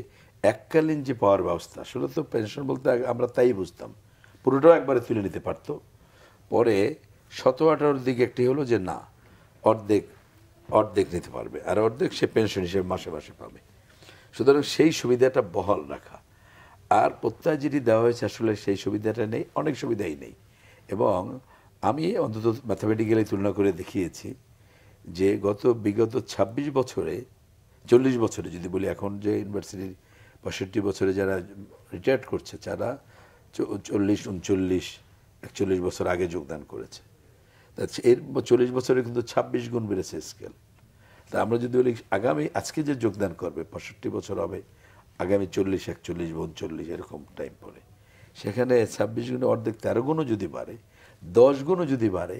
এককালীন যে পাওয়ার ব্যবস্থা, আসলে তো পেনশন বলতে আমরা তাই বুঝতাম, পুরোটাও একবারে তুলে নিতে পারতো। পরে 17-18 দিকে একটি হলো যে না, অর্ধেক নিতে পারবে, আর অর্ধেক সে পেনশন হিসেবে মাসে মাসে পাবে। সুতরাং সেই সুবিধাটা বহাল রাখা। আর প্রত্যয় যেটি দেওয়া হয়েছে আসলে সেই সুবিধাটা নেই, অনেক সুবিধাই নেই। এবং আমি অন্তত ম্যাথামেটিক্যালি তুলনা করে দেখিয়েছি যে বিগত 26 বছরে, 40 বছরে যদি বলি, এখন যে ইউনিভার্সিটির 65 বছরে যারা রিটায়ার্ড করছে তারা 40, 39, 41 বছর আগে যোগদান করেছে। এর 40 বছরে কিন্তু 26 গুণ বেড়েছে স্কেল। তা আমরা যদি বলি আজকে যে যোগদান করবে 65 বছর হবে, আগামী 40, 41, 39 এরকম টাইম পরে, সেখানে 26 গুণে অর্ধেক 13 গুণও যদি বাড়ে, 10 গুণও যদি বাড়ে,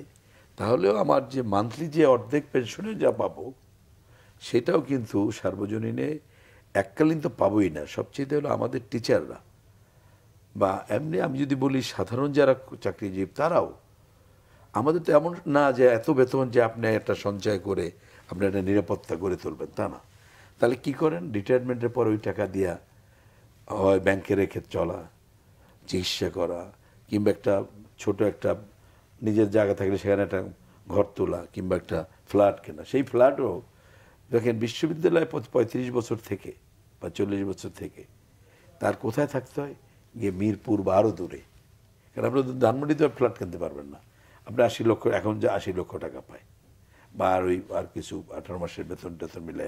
তাহলেও আমার যে মান্থলি যে অর্ধেক পেনশনে যা পাবো সেটাও কিন্তু সার্বজনীনে এককালীন তো পাবোই না। সবচেয়ে হলো আমাদের টিচাররা বা এমনি আমি যদি বলি সাধারণ যারা চাকরিজীবী তারাও, আমাদের তো এমন না যে এত বেতন যে আপনি একটা সঞ্চয় করে আপনি একটা নিরাপত্তা গড়ে তুলবেন, তা না। তাহলে কি করেন? রিটায়ারমেন্টের পর ওই টাকা দিয়া হয় ব্যাংকে রেখে চলা, চিকিৎসা করা, কিংবা ছোট একটা নিজের জায়গা থাকলে সেখানে একটা ঘর তোলা, কিংবা একটা ফ্ল্যাট কেনা। সেই ফ্ল্যাটও দেখেন বিশ্ববিদ্যালয়ে 35 বছর থেকে বা 40 বছর থেকে তার কোথায় থাকতে হয়? গিয়ে মিরপুর বা আরও দূরে। কারণ আপনি ধানমন্ডিতে ফ্ল্যাট কিনতে পারবেন না। আপনি 80 লক্ষ, এখন যে 80 লক্ষ টাকা পায়, বা আর কিছু 18 মাসের বেতন টেতন মিলে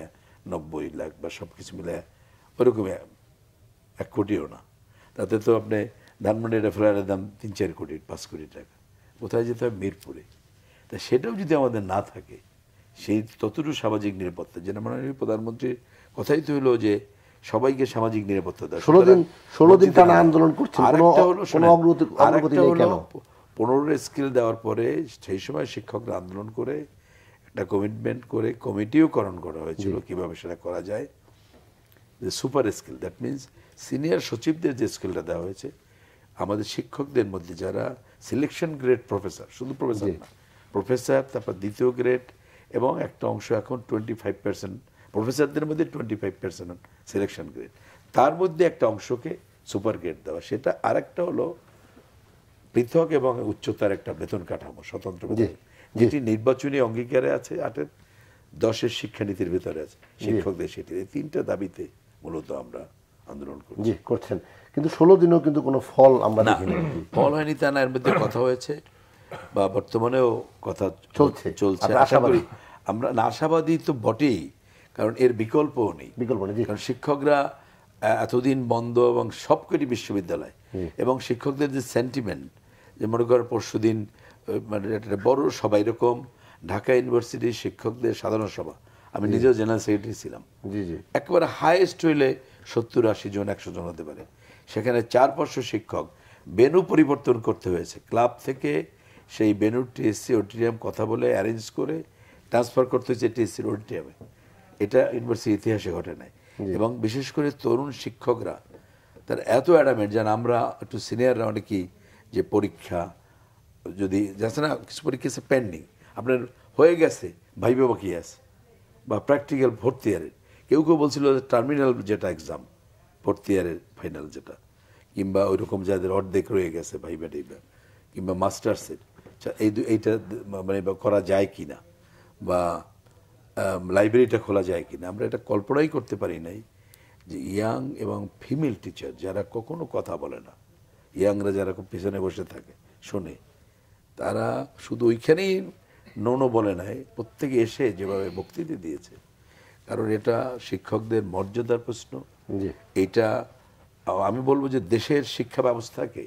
90 লাখ বা সব কিছু মিলে ওরকমই 1 কোটিও না। তাতে তো আপনি ধানমন্ডির ফ্ল্যাটের দাম 3-4 কোটি, 5 কোটি টাকা। কোথায় যেতে হয়? মিরপুরে। তা সেটাও যদি আমাদের না থাকে, সেই ততটুকু সামাজিক নিরাপত্তা, যেটা মাননীয় প্রধানমন্ত্রীর কথাই তো হলো যে সবাইকে সামাজিক নিরাপত্তা দেওয়া। 16 দিন টানা আন্দোলন করছেন, কোনো অগ্রগতি নেই কেন? 15 স্কিল দেওয়ার পরে সেই সময় শিক্ষকরা আন্দোলন করে একটা কমিটমেন্ট করে কমিটিওকরণ করা হয়েছিল কিভাবে সেটা করা যায়। যে super skill, that means senior সচিবদের যে স্কিলটা দেওয়া হয়েছে, আমাদের শিক্ষকদের মধ্যে যারা সিলেকশন গ্রেড প্রফেসর, শুধু প্রফেসর না, প্রফেসর, তারপর দ্বিতীয় গ্রেড, এবং একটা অংশ এখন 25% প্রফেসরদের মধ্যে 25% সিলেকশন গ্রেড, তার মধ্যে একটা অংশকে সুপার গ্রেড দেওয়া। সেটা আরেকটা হলো পৃথক এবং উচ্চতার একটা বেতন কাঠামো, স্বতন্ত্র বেতন, যেটি নির্বাচনী অঙ্গীকারে আছে, 8-10 শিক্ষানীতির ভিতরে আছে শিক্ষকদের। সেটি এই 3টা দাবিতে মূলত আমরা আন্দোলন করছেন। কিন্তু 16 দিনেও কিন্তু কোনো ফল আমরা দেখিনি। ফল হয়নি তা না, এর মধ্যে কথা হয়েছে বা বর্তমানেও কথা চলছে। আশা করি আমরা আশাবাদী তো বটেই, কারণ এর বিকল্পও নেই। কারণ শিক্ষকরা এতদিন বন্ধ এবং সবকটি বিশ্ববিদ্যালয়, এবং শিক্ষকদের যে সেন্টিমেন্ট, যে মনে করেন পরশুদিন মানে একটা বড় সভা, এরকম ঢাকা ইউনিভার্সিটির শিক্ষকদের সাধারণ সভা, আমি নিজেও জেনারেল সেক্রেটারি ছিলাম, একেবারে হাইয়েস্ট হইলে 70-80 জন, 100 জন হতে পারে। সেখানে 400-500 শিক্ষক ভেন্যু পরিবর্তন করতে হয়েছে। ক্লাব থেকে সেই ভেন্যু টিএসসি অডিটোরিয়াম কথা বলে অ্যারেঞ্জ করে ট্রান্সফার করতে হয়েছে টিএসসির অডিটোরিয়ামে। এটা ইউনিভার্সিটির ইতিহাসে ঘটে নাই। এবং বিশেষ করে তরুণ শিক্ষকরা তার এত অ্যাডামেন্ট, যেন আমরা একটু সিনিয়ররা অনেকেই যে পরীক্ষা যদি যাচ্ছে না, কিছু পরীক্ষা আছে পেন্ডিং, আপনার হয়ে গেছে ভাইবে বাকি আছে, বা প্র্যাকটিক্যাল ফোর্থ ইয়ারের, কেউ কেউ বলছিল টার্মিনাল যেটা এক্সাম ফোর্থ ইয়ারের ফাইনাল যেটা, কিংবা ওইরকম যাদের অর্ধেক রয়ে গেছে ভাইবা টাইবা, কিংবা মাস্টার্সের এইটা মানে করা যায় কি না, বা লাইব্রেরিটা খোলা যায় কি না। আমরা এটা কল্পনাই করতে পারি নাই যে ইয়াং এবং ফিমেল টিচার যারা কখনো কথা বলে না, ইয়াংরা যারা খুব পিছনে বসে থাকে শোনে, তারা শুধু ওইখানেই নোনো বলে নাই, প্রত্যেকে এসে যেভাবে বক্তৃতা দিয়েছে। কারণ এটা শিক্ষকদের মর্যাদার প্রশ্ন। এটা আমি বলবো যে দেশের শিক্ষা ব্যবস্থাকে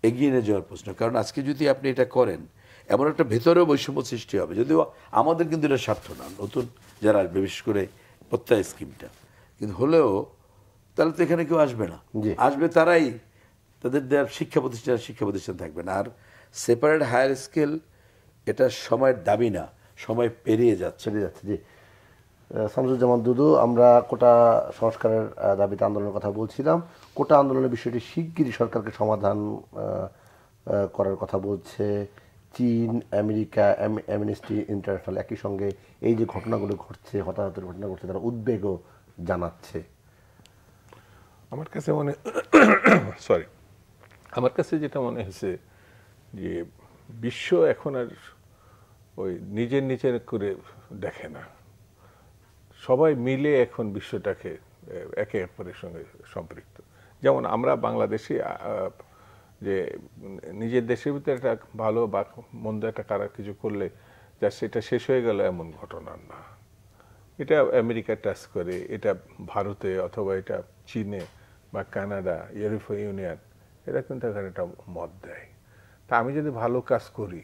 এগিয়ে নিয়ে যাওয়ার প্রশ্ন। কারণ আজকে যদি আপনি এটা করেন, এমন একটা ভেতরেও বৈষম্য সৃষ্টি হবে, যদিও আমাদের কিন্তু এটা স্বার্থ না, নতুন যারা আসবে বিশেষ করে প্রত্যয় স্কিমটা, কিন্তু হলেও তাহলে তো এখানে কেউ আসবে না, আসবে তারাই তাদের দেওয়ার শিক্ষা প্রতিষ্ঠান থাকবে না। আর সেপারেট হায়ার স্কেল এটা সময়ের দাবি না, সময় পেরিয়ে যাচ্ছে। জি শামসুজ্জামান দুদু, আমরা কোটা সংস্কারের দাবিতে আন্দোলনের কথা বলছিলাম। কোটা আন্দোলনের বিষয়টি শিগগিরই সরকারকে সমাধান করার কথা বলছে চীন, আমেরিকা, অ্যামনেস্টি ইন্টারন্যাশনাল। একই সঙ্গে এই যে ঘটনাগুলো ঘটছে, হতাহতের ঘটনা ঘটছে, তারা উদ্বেগও জানাচ্ছে। আমার কাছে আমার কাছে যেটা মনে হয়েছে যে বিশ্ব এখন আর ওই নিজের করে দেখে না, সবাই মিলে এখন বিশ্বটাকে একে অপরের সঙ্গে সম্পৃক্ত। যেমন আমরা বাংলাদেশি যে নিজের দেশের ভিতরে একটা ভালো বা মন্দ একটা কারা কিছু করলে যা সেটা শেষ হয়ে গেল এমন ঘটনা না। এটা আমেরিকা টাচ করে, এটা ভারতে অথবা এটা চীনে বা কানাডা, ইউরোপীয় ইউনিয়ন, এরা কিন্তু এখানে একটা মত দেয়। তা আমি যদি ভালো কাজ করি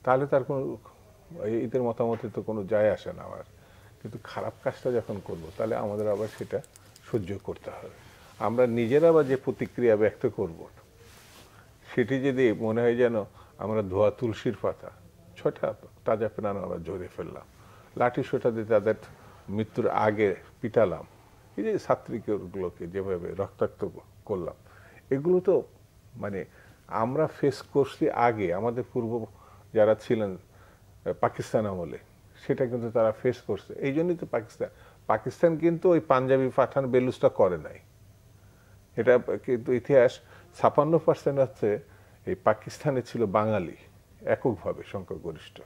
তাহলে তার কোনো এদের মতামতে তো কোনো যায় আসে না আমার, কিন্তু খারাপ কাজটা যখন করব তাহলে আমাদের আবার সেটা সহ্য করতে হবে। আমরা নিজেরা আবার যে প্রতিক্রিয়া ব্যক্ত করব সেটি যদি মনে হয় যেন আমরা ধোয়া তুলসীর পাতা, 6টা তাজা প্রাণ আমরা জড়ে ফেললাম, লাঠি সোটা দিয়ে তাদের মৃত্যুর আগে পিটালাম, এই যে ছাত্রীগুলোকে যেভাবে রক্তাক্ত করলাম, এগুলো তো মানে আমরা ফেস করছি আগে, আমাদের পূর্ব যারা ছিলেন পাকিস্তান আমলে সেটা কিন্তু তারা ফেস করছে। এই জন্যই তো পাকিস্তান কিন্তু ওই পাঞ্জাবি পাঠান বেলুসটা করে নাই। এটা কিন্তু ইতিহাস 56% হচ্ছে এই পাকিস্তানে ছিল বাঙালি এককভাবে সংখ্যাগরিষ্ঠ।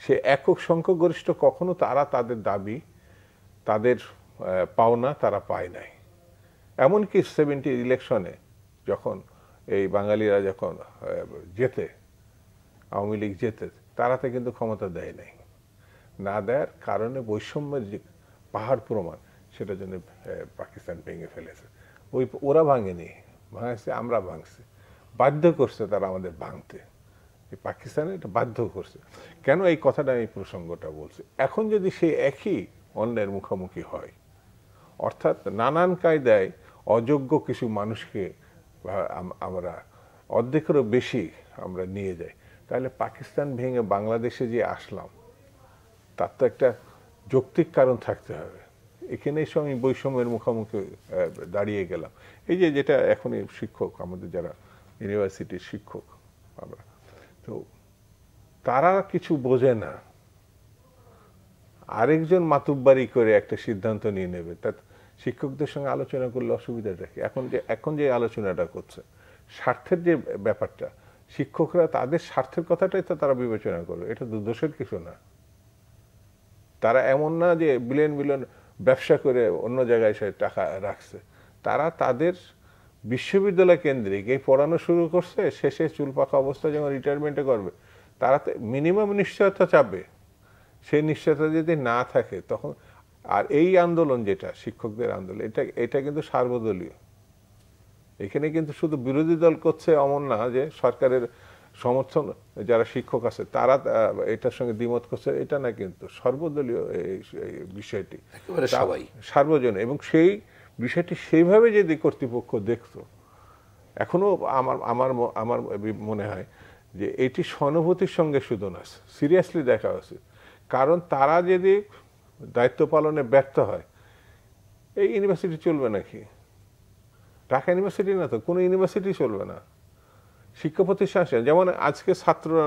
সে একক সংখ্যাগরিষ্ঠ কখনো তারা তাদের দাবি, তাদের পাওনা তারা পায় নাই। এমনকি 70 ইলেকশনে যখন এই বাঙালিরা যখন জেতে, আওয়ামী লীগ জেতে, তারাতে কিন্তু ক্ষমতা দেয় নাই। না দেওয়ার কারণে বৈষম্যের যে পাহাড় প্রমাণ, সেটা জন্য পাকিস্তান ভেঙে ফেলেছে। ওরা ভাঙেনি, ভাঙছে আমরা ভাঙছি, বাধ্য করছে তারা আমাদের ভাঙতে। এই পাকিস্তানে এটা বাধ্য করছে। কেন এই কথাটা, এই প্রসঙ্গটা বলছি, এখন যদি সে একই অন্যের মুখোমুখি হয়, অর্থাৎ নানান কায়দায় অযোগ্য কিছু মানুষকে আমরা অর্ধেকেরও বেশি আমরা নিয়ে যাই, তাহলে পাকিস্তান ভেঙে বাংলাদেশে যে আসলাম তার তো একটা যৌক্তিক কারণ থাকতে হবে। এখানে এসে আমি বৈষম্যের মুখোমুখি দাঁড়িয়ে গেলাম। এই যে যেটা এখনই শিক্ষক, আমাদের যারা ইউনিভার্সিটির শিক্ষক আমরা, তো তারা কিছু বোঝে না, আরেকজন মাতুব্বারি করে একটা সিদ্ধান্ত নিয়ে নেবে। তা শিক্ষকদের সঙ্গে আলোচনা করলে অসুবিধাটা কি? এখন যে আলোচনাটা করছে স্বার্থের যে ব্যাপারটা, শিক্ষকরা তাদের স্বার্থের কথাটাই তো তারা বিবেচনা করবে, এটা দোষের কিছু না। তারা এমন না যে বিলিয়ন ব্যবসা করে অন্য জায়গায় সে টাকা রাখছে, তারা তাদের বিশ্ববিদ্যালয় কেন্দ্রিক এই পড়ানো শুরু করছে, শেষে চুল পাকা অবস্থা যখন রিটায়ারমেন্টে করবে, তারা মিনিমাম নিশ্চয়তা চাবে। সেই নিশ্চয়তা যদি না থাকে তখন, আর এই আন্দোলন যেটা শিক্ষকদের আন্দোলন, এটা কিন্তু সার্বদলীয়। এখানে কিন্তু শুধু বিরোধী দল করছে এমন না, যে সরকারের সমর্থন যারা শিক্ষক আছে তারা এটার সঙ্গে দ্বিমত করছে, এটা না, কিন্তু সর্বদলীয় এই বিষয়টি, সবাই সার্বজনীন। এবং সেই বিষয়টি সেইভাবে যদি কর্তৃপক্ষ দেখতো, এখনো আমার মনে হয় যে এটি সহানুভূতির সঙ্গে শুধু না, সিরিয়াসলি দেখা উচিত। কারণ তারা যদি দায়িত্ব পালনে ব্যর্থ হয়, এই ইউনিভার্সিটি চলবে নাকি? ঢাকা ইউনিভার্সিটি না তো, কোনো ইউনিভার্সিটি চলবে না। শিক্ষা প্রতিষ্ঠান যেমন আজকে ছাত্ররা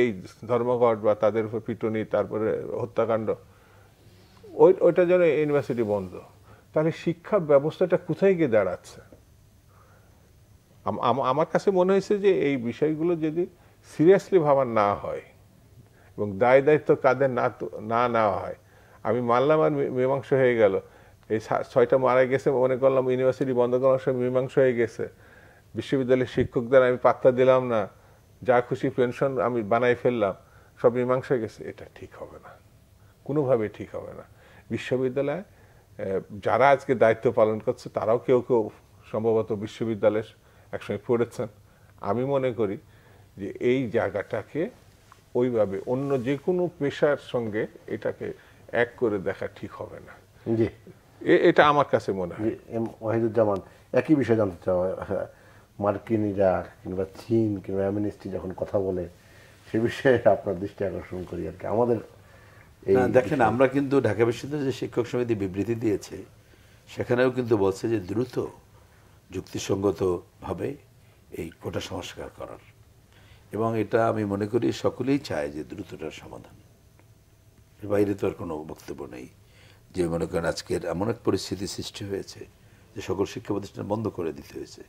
এই ধর্মঘট বা তাদের উপর পিটুনি, তারপরে হত্যাকাণ্ড, ওইটার জন্য ইউনিভার্সিটি বন্ধ। তাহলে শিক্ষা ব্যবস্থাটা কোথায় গিয়ে দাঁড়াচ্ছে? আমার কাছে মনে হয়েছে যে এই বিষয়গুলো যদি সিরিয়াসলি ভাবা না হয় এবং দায় দায়িত্ব কাঁধে না নেওয়া হয়, আমি মানলাম আর মীমাংসা হয়ে গেল, এই 6টা মারা গেছে মনে করলাম ইউনিভার্সিটি বন্ধ করার সময় মীমাংসা হয়ে গেছে, বিশ্ববিদ্যালয়ের শিক্ষকদের আমি পাত্তা দিলাম না, যা খুশি পেনশন আমি বানাই ফেললাম, সব মীমাংসা হয়ে গেছে, এটা ঠিক হবে না, কোনোভাবেই ঠিক হবে না। বিশ্ববিদ্যালয়ে যারা আজকে দায়িত্ব পালন করছে তারাও কেউ কেউ সম্ভবত বিশ্ববিদ্যালয়ে একসময় পড়েছেন। আমি মনে করি যে এই জায়গাটাকে ওইভাবে অন্য যে কোনো পেশার সঙ্গে এটাকে এক করে দেখা ঠিক হবে না। জি, এটা আমার কাছে মনে হয়। ওয়াহিদুজ্জামান, একই বিষয় জানতে চাও, মার্কিনিরা কিংবা চীন কিংবা অ্যামনেস্টি যখন কথা বলে সে বিষয়ে আপনার দৃষ্টি আকর্ষণ করি আর কি। আমাদের দেখেন, আমরা কিন্তু ঢাকা বিশ্ববিদ্যালয়ের যে শিক্ষক সমিতি বিবৃতি দিয়েছে সেখানেও কিন্তু বলছে যে দ্রুত যুক্তিসঙ্গতভাবে এই কোটা সংস্কার করার, এবং এটা আমি মনে করি সকলেই চায় যে দ্রুতটার সমাধান। এর বাইরে তো আর কোনো বক্তব্য নেই। যে মনে করেন আজকের এমন এক পরিস্থিতি সৃষ্টি হয়েছে যে সকল শিক্ষা প্রতিষ্ঠান বন্ধ করে দিতে হয়েছে।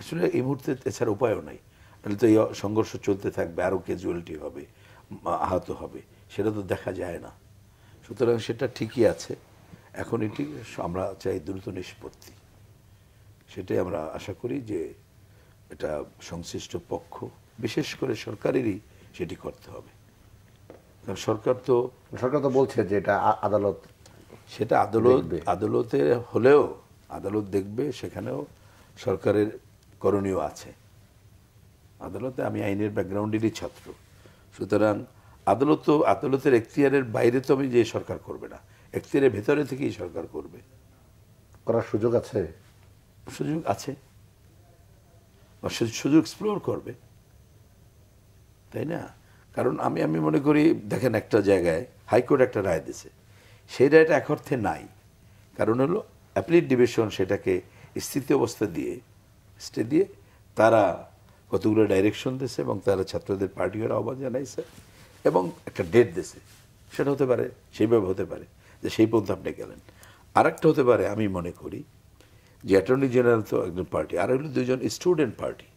আসলে এই মুহূর্তে এছাড়া উপায়ও নাই, তাহলে তো এই সংঘর্ষ চলতে থাকবে, আরও ক্যাজুয়ালিটি হবে, আহত হবে, সেটা তো দেখা যায় না। সুতরাং সেটা ঠিকই আছে। এখন এটি আমরা চাই দ্রুত নিষ্পত্তি, সেটাই আমরা আশা করি যে এটা সংশ্লিষ্ট পক্ষ, বিশেষ করে সরকারেরই সেটি করতে হবে। কারণ সরকার তো বলছে যে এটা আদালত, সেটা আদালতে হলেও আদালত দেখবে, সেখানেও সরকারের করণীয় আছে। আদালতে, আমি আইনের ব্যাকগ্রাউন্ডেরই ছাত্র, সুতরাং আদালতের এখতিয়ারের বাইরে তো আমি যে সরকার করবে না, এখতিয়ারের ভেতরে থেকেই সরকার করবে। করার সুযোগ আছে, সুযোগ আছে, সুযোগ এক্সপ্লোর করবে, তাই না? কারণ আমি মনে করি, দেখেন একটা জায়গায় হাইকোর্ট একটা রায় দিয়েছে, সেই রায়টা এক অর্থে নাই। কারণ হলো অ্যাপিলেট ডিভিশন সেটাকে স্থিতি অবস্থা দিয়ে স্টে দিয়ে তারা কতগুলো ডাইরেকশন দিয়েছে এবং তারা ছাত্রদের পার্টির আহ্বান জানাইছে এবং একটা ডেট দিয়েছে। সেটা হতে পারে, সেইভাবে হতে পারে যে সেই পর্যন্ত আপনি গেলেন। আর একটা হতে পারে, আমি মনে করি যে অ্যাটর্নি জেনারেল তো একজন পার্টি, আর হলো দুজন স্টুডেন্ট পার্টি।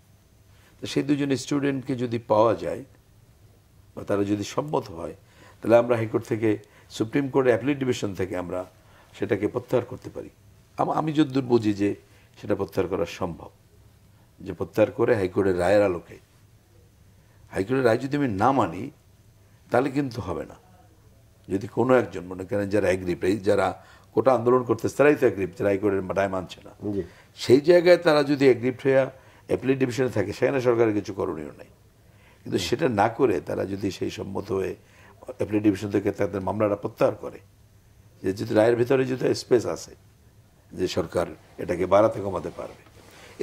তো সেই দুজন স্টুডেন্টকে যদি পাওয়া যায় বা তারা যদি সম্মত হয়, তাহলে আমরা হাইকোর্ট থেকে, সুপ্রিম কোর্টের অ্যাপিলেট ডিভিশন থেকে আমরা সেটাকে প্রত্যাহার করতে পারি। আমি যতদূর বুঝি যে সেটা প্রত্যাহার করা সম্ভব, যে প্রত্যাহার করে হাইকোর্টের রায়ের আলোকে, হাইকোর্টের রায় যদি আমি না মানি তাহলে কিন্তু হবে না। যদি কোনো একজন মনে করেন যারা অ্যাগ্রিপ, যারা কোটা আন্দোলন করতেছে তারাই তো অ্যাগ্রিপ, যারা হাইকোর্টের রায় মানছে না, সেই জায়গায় তারা যদি অ্যাগ্রিপ হয়ে অ্যাপিলেট ডিভিশনে থাকে, সেখানে সরকারের কিছু করণীয় নেই। কিন্তু সেটা না করে তারা যদি সেই সম্মত হয়ে অ্যাপিলেট ডিভিশন থেকে তাদের মামলাটা প্রত্যাহার করে, যে যদি রায়ের ভিতরে যদি স্পেস আছে যে সরকার এটাকে বাড়াতে কমাতে পারবে,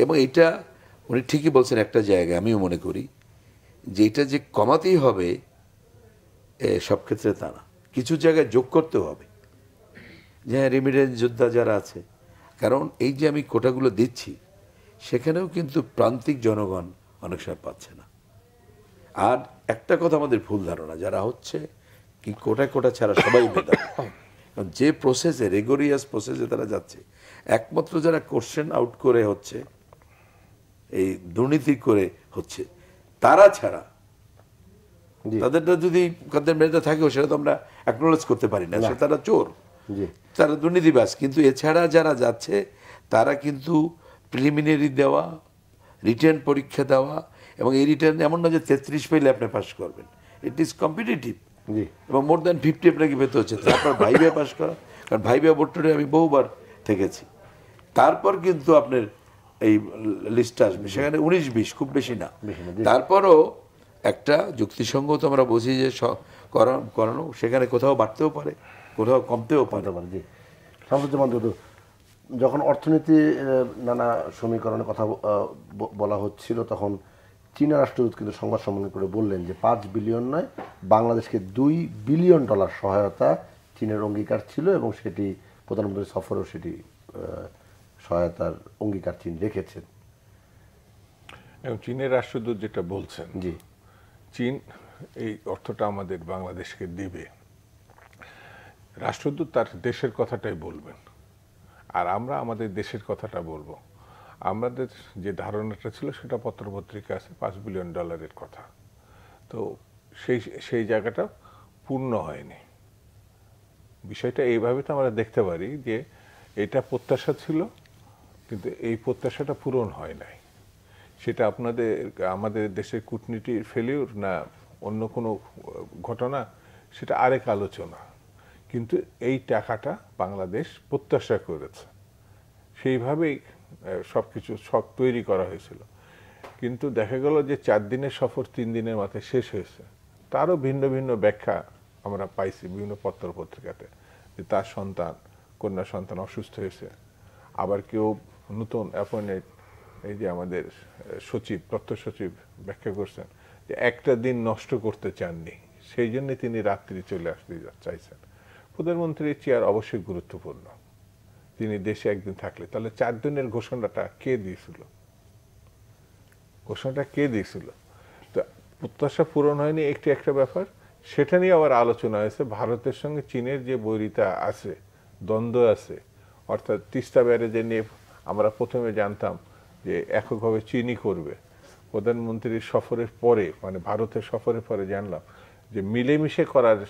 এবং এটা উনি ঠিকই বলছেন একটা জায়গায়, আমিও মনে করি যে এটা যে কমাতেই হবে সব ক্ষেত্রে তা না, কিছু জায়গায় যোগ করতেও হবে। যে হ্যাঁ, রেমিটেন্স যোদ্ধা যারা আছে, কারণ এই যে আমি কোটাগুলো দিচ্ছি সেখানেও কিন্তু প্রান্তিক জনগণ অনেক সময় পাচ্ছে না। আর একটা কথা আমাদের ভুল ধারণা, যারা হচ্ছে কি কোটা ছাড়া সবাই মেধাবী, কারণ যে প্রসেসে, রেগোরিয়াস প্রসেসে তারা যাচ্ছে, একমাত্র যারা কোশ্চেন আউট করে হচ্ছে, এই দুর্নীতি করে হচ্ছে, তারা ছাড়া তাদেরটা যদি কাদের মেধা থাকেও সেটা তো আমরা অ্যাকনোলেজ করতে পারি না, সে তারা চোর, তারা দুর্নীতিবাজ। কিন্তু এছাড়া যারা যাচ্ছে তারা কিন্তু প্রিলিমিনারি দেওয়া, রিটেন পরীক্ষা দেওয়া, এবং এই রিটেন এমন না যে 33 পেলে আপনি পাস করবেন, ইট ইজ কম্পিটিটিভ, এবং মোর দ্যান 50 আপনাকে পেতে হচ্ছে। তারপর ভাইভা পাস করা, কারণ ভাইভা বোর্ডে আমি বহুবার থেকেছি, তারপর কিন্তু আপনার এই লিস্ট আসবে, সেখানে 19-20, খুব বেশি না। তারপরও একটা যুক্তিসঙ্গত আমরা বুঝি যে করানো, সেখানে কোথাও বাড়তেও পারে, কোথাও কমতেও পারে। জি, শামসুজ্জামান, যখন অর্থনীতি নানা সমীকরণের কথা বলা হচ্ছিল, তখন চীনা রাষ্ট্রদূত কিন্তু সংবাদ সম্মেলন করে বললেন যে 5 বিলিয়ন নয়, বাংলাদেশকে $2 বিলিয়ন সহায়তা চীনের অঙ্গীকার ছিল, এবং সেটি প্রধানমন্ত্রী সফরেও সেটি সহায়তার অঙ্গীকার চীন রেখেছেন। এবং চীনের রাষ্ট্রদূত যেটা বলছেন, জি, চীন এই অর্থটা আমাদের বাংলাদেশকে দিবে, রাষ্ট্রদূত তার দেশের কথাটাই বলবেন, আর আমরা আমাদের দেশের কথাটা বলবো। আমাদের যে ধারণাটা ছিল সেটা পত্রপত্রিকা আছে, $5 বিলিয়ন কথা। তো সেই জায়গাটা পূর্ণ হয়নি। বিষয়টা এইভাবে তো আমরা দেখতে পারি যে এটা প্রত্যাশা ছিল, কিন্তু এই প্রত্যাশাটা পূরণ হয় নাই। সেটা আমাদের দেশের কূটনীতির ফেলিউর না অন্য কোনো ঘটনা, সেটা আরেক আলোচনা। কিন্তু এই টাকাটা বাংলাদেশ প্রত্যাশা করেছে, সেইভাবেই সবকিছু সব তৈরি করা হয়েছিল। কিন্তু দেখা গেল যে 4 দিনের সফর 3 দিনের মাথায় শেষ হয়েছে। তারও ভিন্ন ভিন্ন ব্যাখ্যা আমরা পাইছি বিভিন্ন পত্র পত্রিকাতে, যে তার সন্তান, কন্যা সন্তান অসুস্থ হয়েছে, আবার কেউ নতুন অ্যাপয়েন্টেড, এই যে আমাদের সচিব, তথ্য সচিব ব্যাখ্যা করছেন যে একটা দিন নষ্ট করতে চাননি, সেই জন্য তিনি রাত্রি চলে আসতে চাইছেন। প্রধানমন্ত্রীর চেয়ার অবশ্যই গুরুত্বপূর্ণ, তিনি দেশে একদিন থাকলে। তাহলে 4 দিনের ঘোষণাটা কে দিয়েছিল? ঘোষণাটা কে দিয়েছিল? তো প্রত্যাশা পূরণ হয়নি একটি একটা ব্যাপার। সেটা নিয়ে আবার আলোচনা হয়েছে, ভারতের সঙ্গে চীনের যে বৈরিতা আছে, দ্বন্দ্ব আছে, অর্থাৎ তিস্তা ব্যারেজে নিয়ে আমরা প্রথমে জানতাম যে এককভাবে চীনই করবে। প্রধানমন্ত্রীর সফরের পরে, মানে ভারতের সফরের পরে জানলাম যে মিলেমিশে করার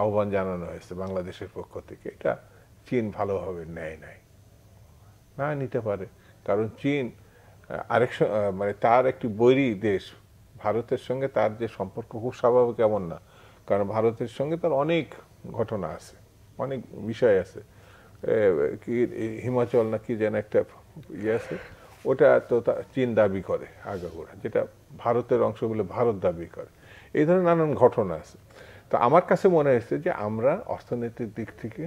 আহ্বান জানানো হয়েছে বাংলাদেশের পক্ষ থেকে। এটা চীন ভালোভাবে নেয় নাই, না নিতে পারে, কারণ চীন আরেক মানে তার একটি বৈরী দেশ। ভারতের সঙ্গে তার যে সম্পর্ক খুব স্বাভাবিক এমন না, কারণ ভারতের সঙ্গে তার অনেক ঘটনা আছে, অনেক বিষয় আছে। কি হিমাচল না কি যেন একটা ইয়ে আছে, ওটা তো চীন দাবি করে আগাগোড়া, যেটা ভারতের অংশ বলে ভারত দাবি করে। এই ধরনের নানান ঘটনা আছে। তো আমার কাছে মনে হয়েছে যে আমরা অর্থনৈতিক দিক থেকে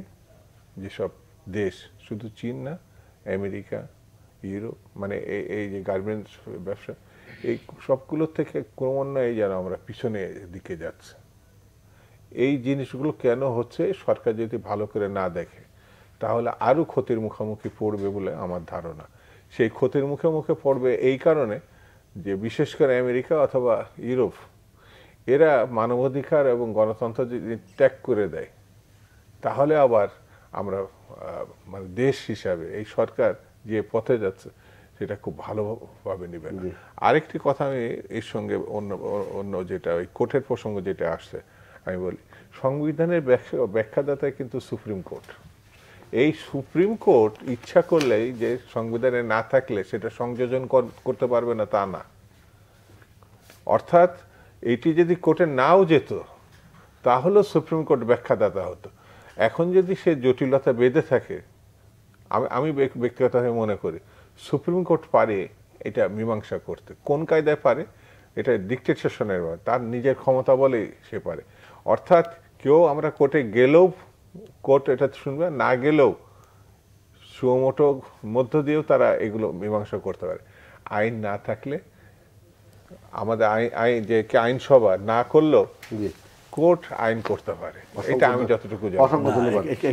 যেসব দেশ, শুধু চীন না, আমেরিকা, ইউরোপ, মানে এই যে গার্মেন্টস ব্যবসা, এই সবগুলোর থেকে ক্রমান্বয়ে যেন আমরা পিছনে দিকে যাচ্ছে। এই জিনিসগুলো কেন হচ্ছে, সরকার যদি ভালো করে না দেখে তাহলে আরো ক্ষতির মুখোমুখি পড়বে বলে আমার ধারণা। সেই ক্ষতির মুখে পড়বে এই কারণে যে বিশেষ করে আমেরিকা অথবা ইউরোপ, এরা মানবাধিকার এবং গণতন্ত্র যদি ত্যাগ করে দেয়, তাহলে আবার আমরা মানে দেশ হিসাবে এই সরকার যে পথে যাচ্ছে সেটা খুব ভালোভাবে নেবে না। আরেকটি কথা আমি এর সঙ্গে অন্য যেটা ওই কোর্টের প্রসঙ্গ যেটা আসছে, আমি বলি সংবিধানের ব্যাখ্যাদাতা কিন্তু সুপ্রিম কোর্ট। এই সুপ্রিম কোর্ট ইচ্ছা করলেই যে সংবিধানে না থাকলে সেটা সংযোজন করতে পারবে না তা না। অর্থাৎ এইটি যদি কোর্টে নাও যেত তাহলেও সুপ্রিম কোর্ট ব্যাখ্যাদাতা হতো। এখন যদি সে জটিলতা বেঁধে থাকে, আমি ব্যক্তিগতভাবে মনে করি সুপ্রিম কোর্ট পারে এটা মীমাংসা করতে। কোন কায়দায় পারে? এটা ডিক্টেটরের ব্যাপার, তার নিজের ক্ষমতা বলেই সে পারে। অর্থাৎ কেউ আমরা কোর্টে গেলেও কোর্ট এটা শুনবে, না গেলেও সুমোটো মধ্য দিয়েও তারা এগুলো মীমাংসা করতে পারে। আইন না থাকলে আমাদের আইন যে আইনসভা না করলেও কোর্ট আইন করতে পারে, এটা আমি যতটুকু জানি।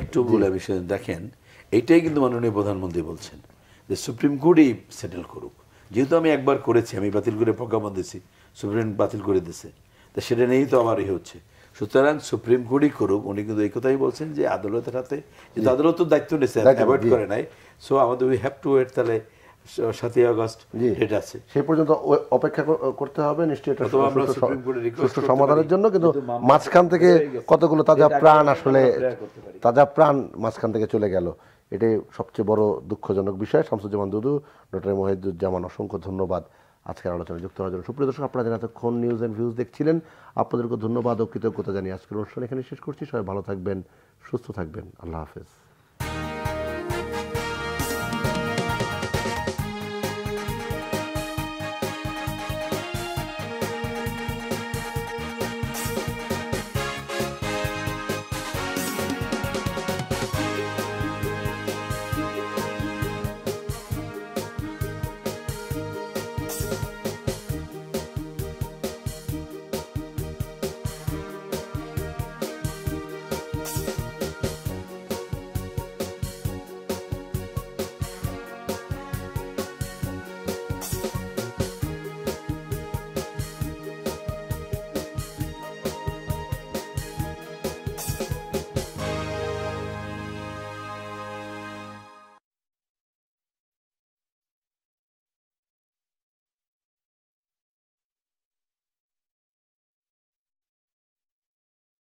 একটু বলে বিষয় দেখেন, এইটাই কিন্তু মাননীয় প্রধানমন্ত্রী বলছেন যে সুপ্রিম কোর্টই সেটেল করুক। যেহেতু আমি একবার করেছি, আমি বাতিল করে প্রজ্ঞাপন দিয়েছি, সুপ্রিম বাতিল করে দিয়েছে, তা সেটা নিয়েই তো আবার হচ্ছে। সুতরাং সুপ্রিম কোর্টই করুক। উনি কিন্তু এই কথাই বলছেন যে আদালতের হাতে, কিন্তু আদালত তো দায়িত্ব নিয়েছে, অ্যাভয়েড করে নাই। সো আমাদের উই হ্যাভ টু ওয়েট। তাহলে 7ই আগস্ট ডেট আছে, সেই পর্যন্ত অপেক্ষা করতে হবে নিশ্চয়ই এটা সুষ্ঠু সমাধানের জন্য। কিন্তু মাঝখান থেকে কতগুলো তাজা প্রাণ, আসলে তাজা প্রাণ মাঝখান থেকে চলে গেল, এটাই সবচেয়ে বড় দুঃখজনক বিষয়। শামসুজ্জামান দুদু, ডক্টর মহিদুজ্জামান, অসংখ্য ধন্যবাদ আজকের আলোচনায় যুক্ত হওয়ার জন্য। সুপ্রিয় দর্শক, আপনারা যারা এতক্ষণ নিউজ অ্যান্ড ভিউজ দেখছিলেন, আপনাদেরকে ধন্যবাদ ও কৃতজ্ঞতা জানিয়ে আজকের অনুষ্ঠান এখানে শেষ করছি। সবাই ভালো থাকবেন, সুস্থ থাকবেন। আল্লাহ হাফেজ।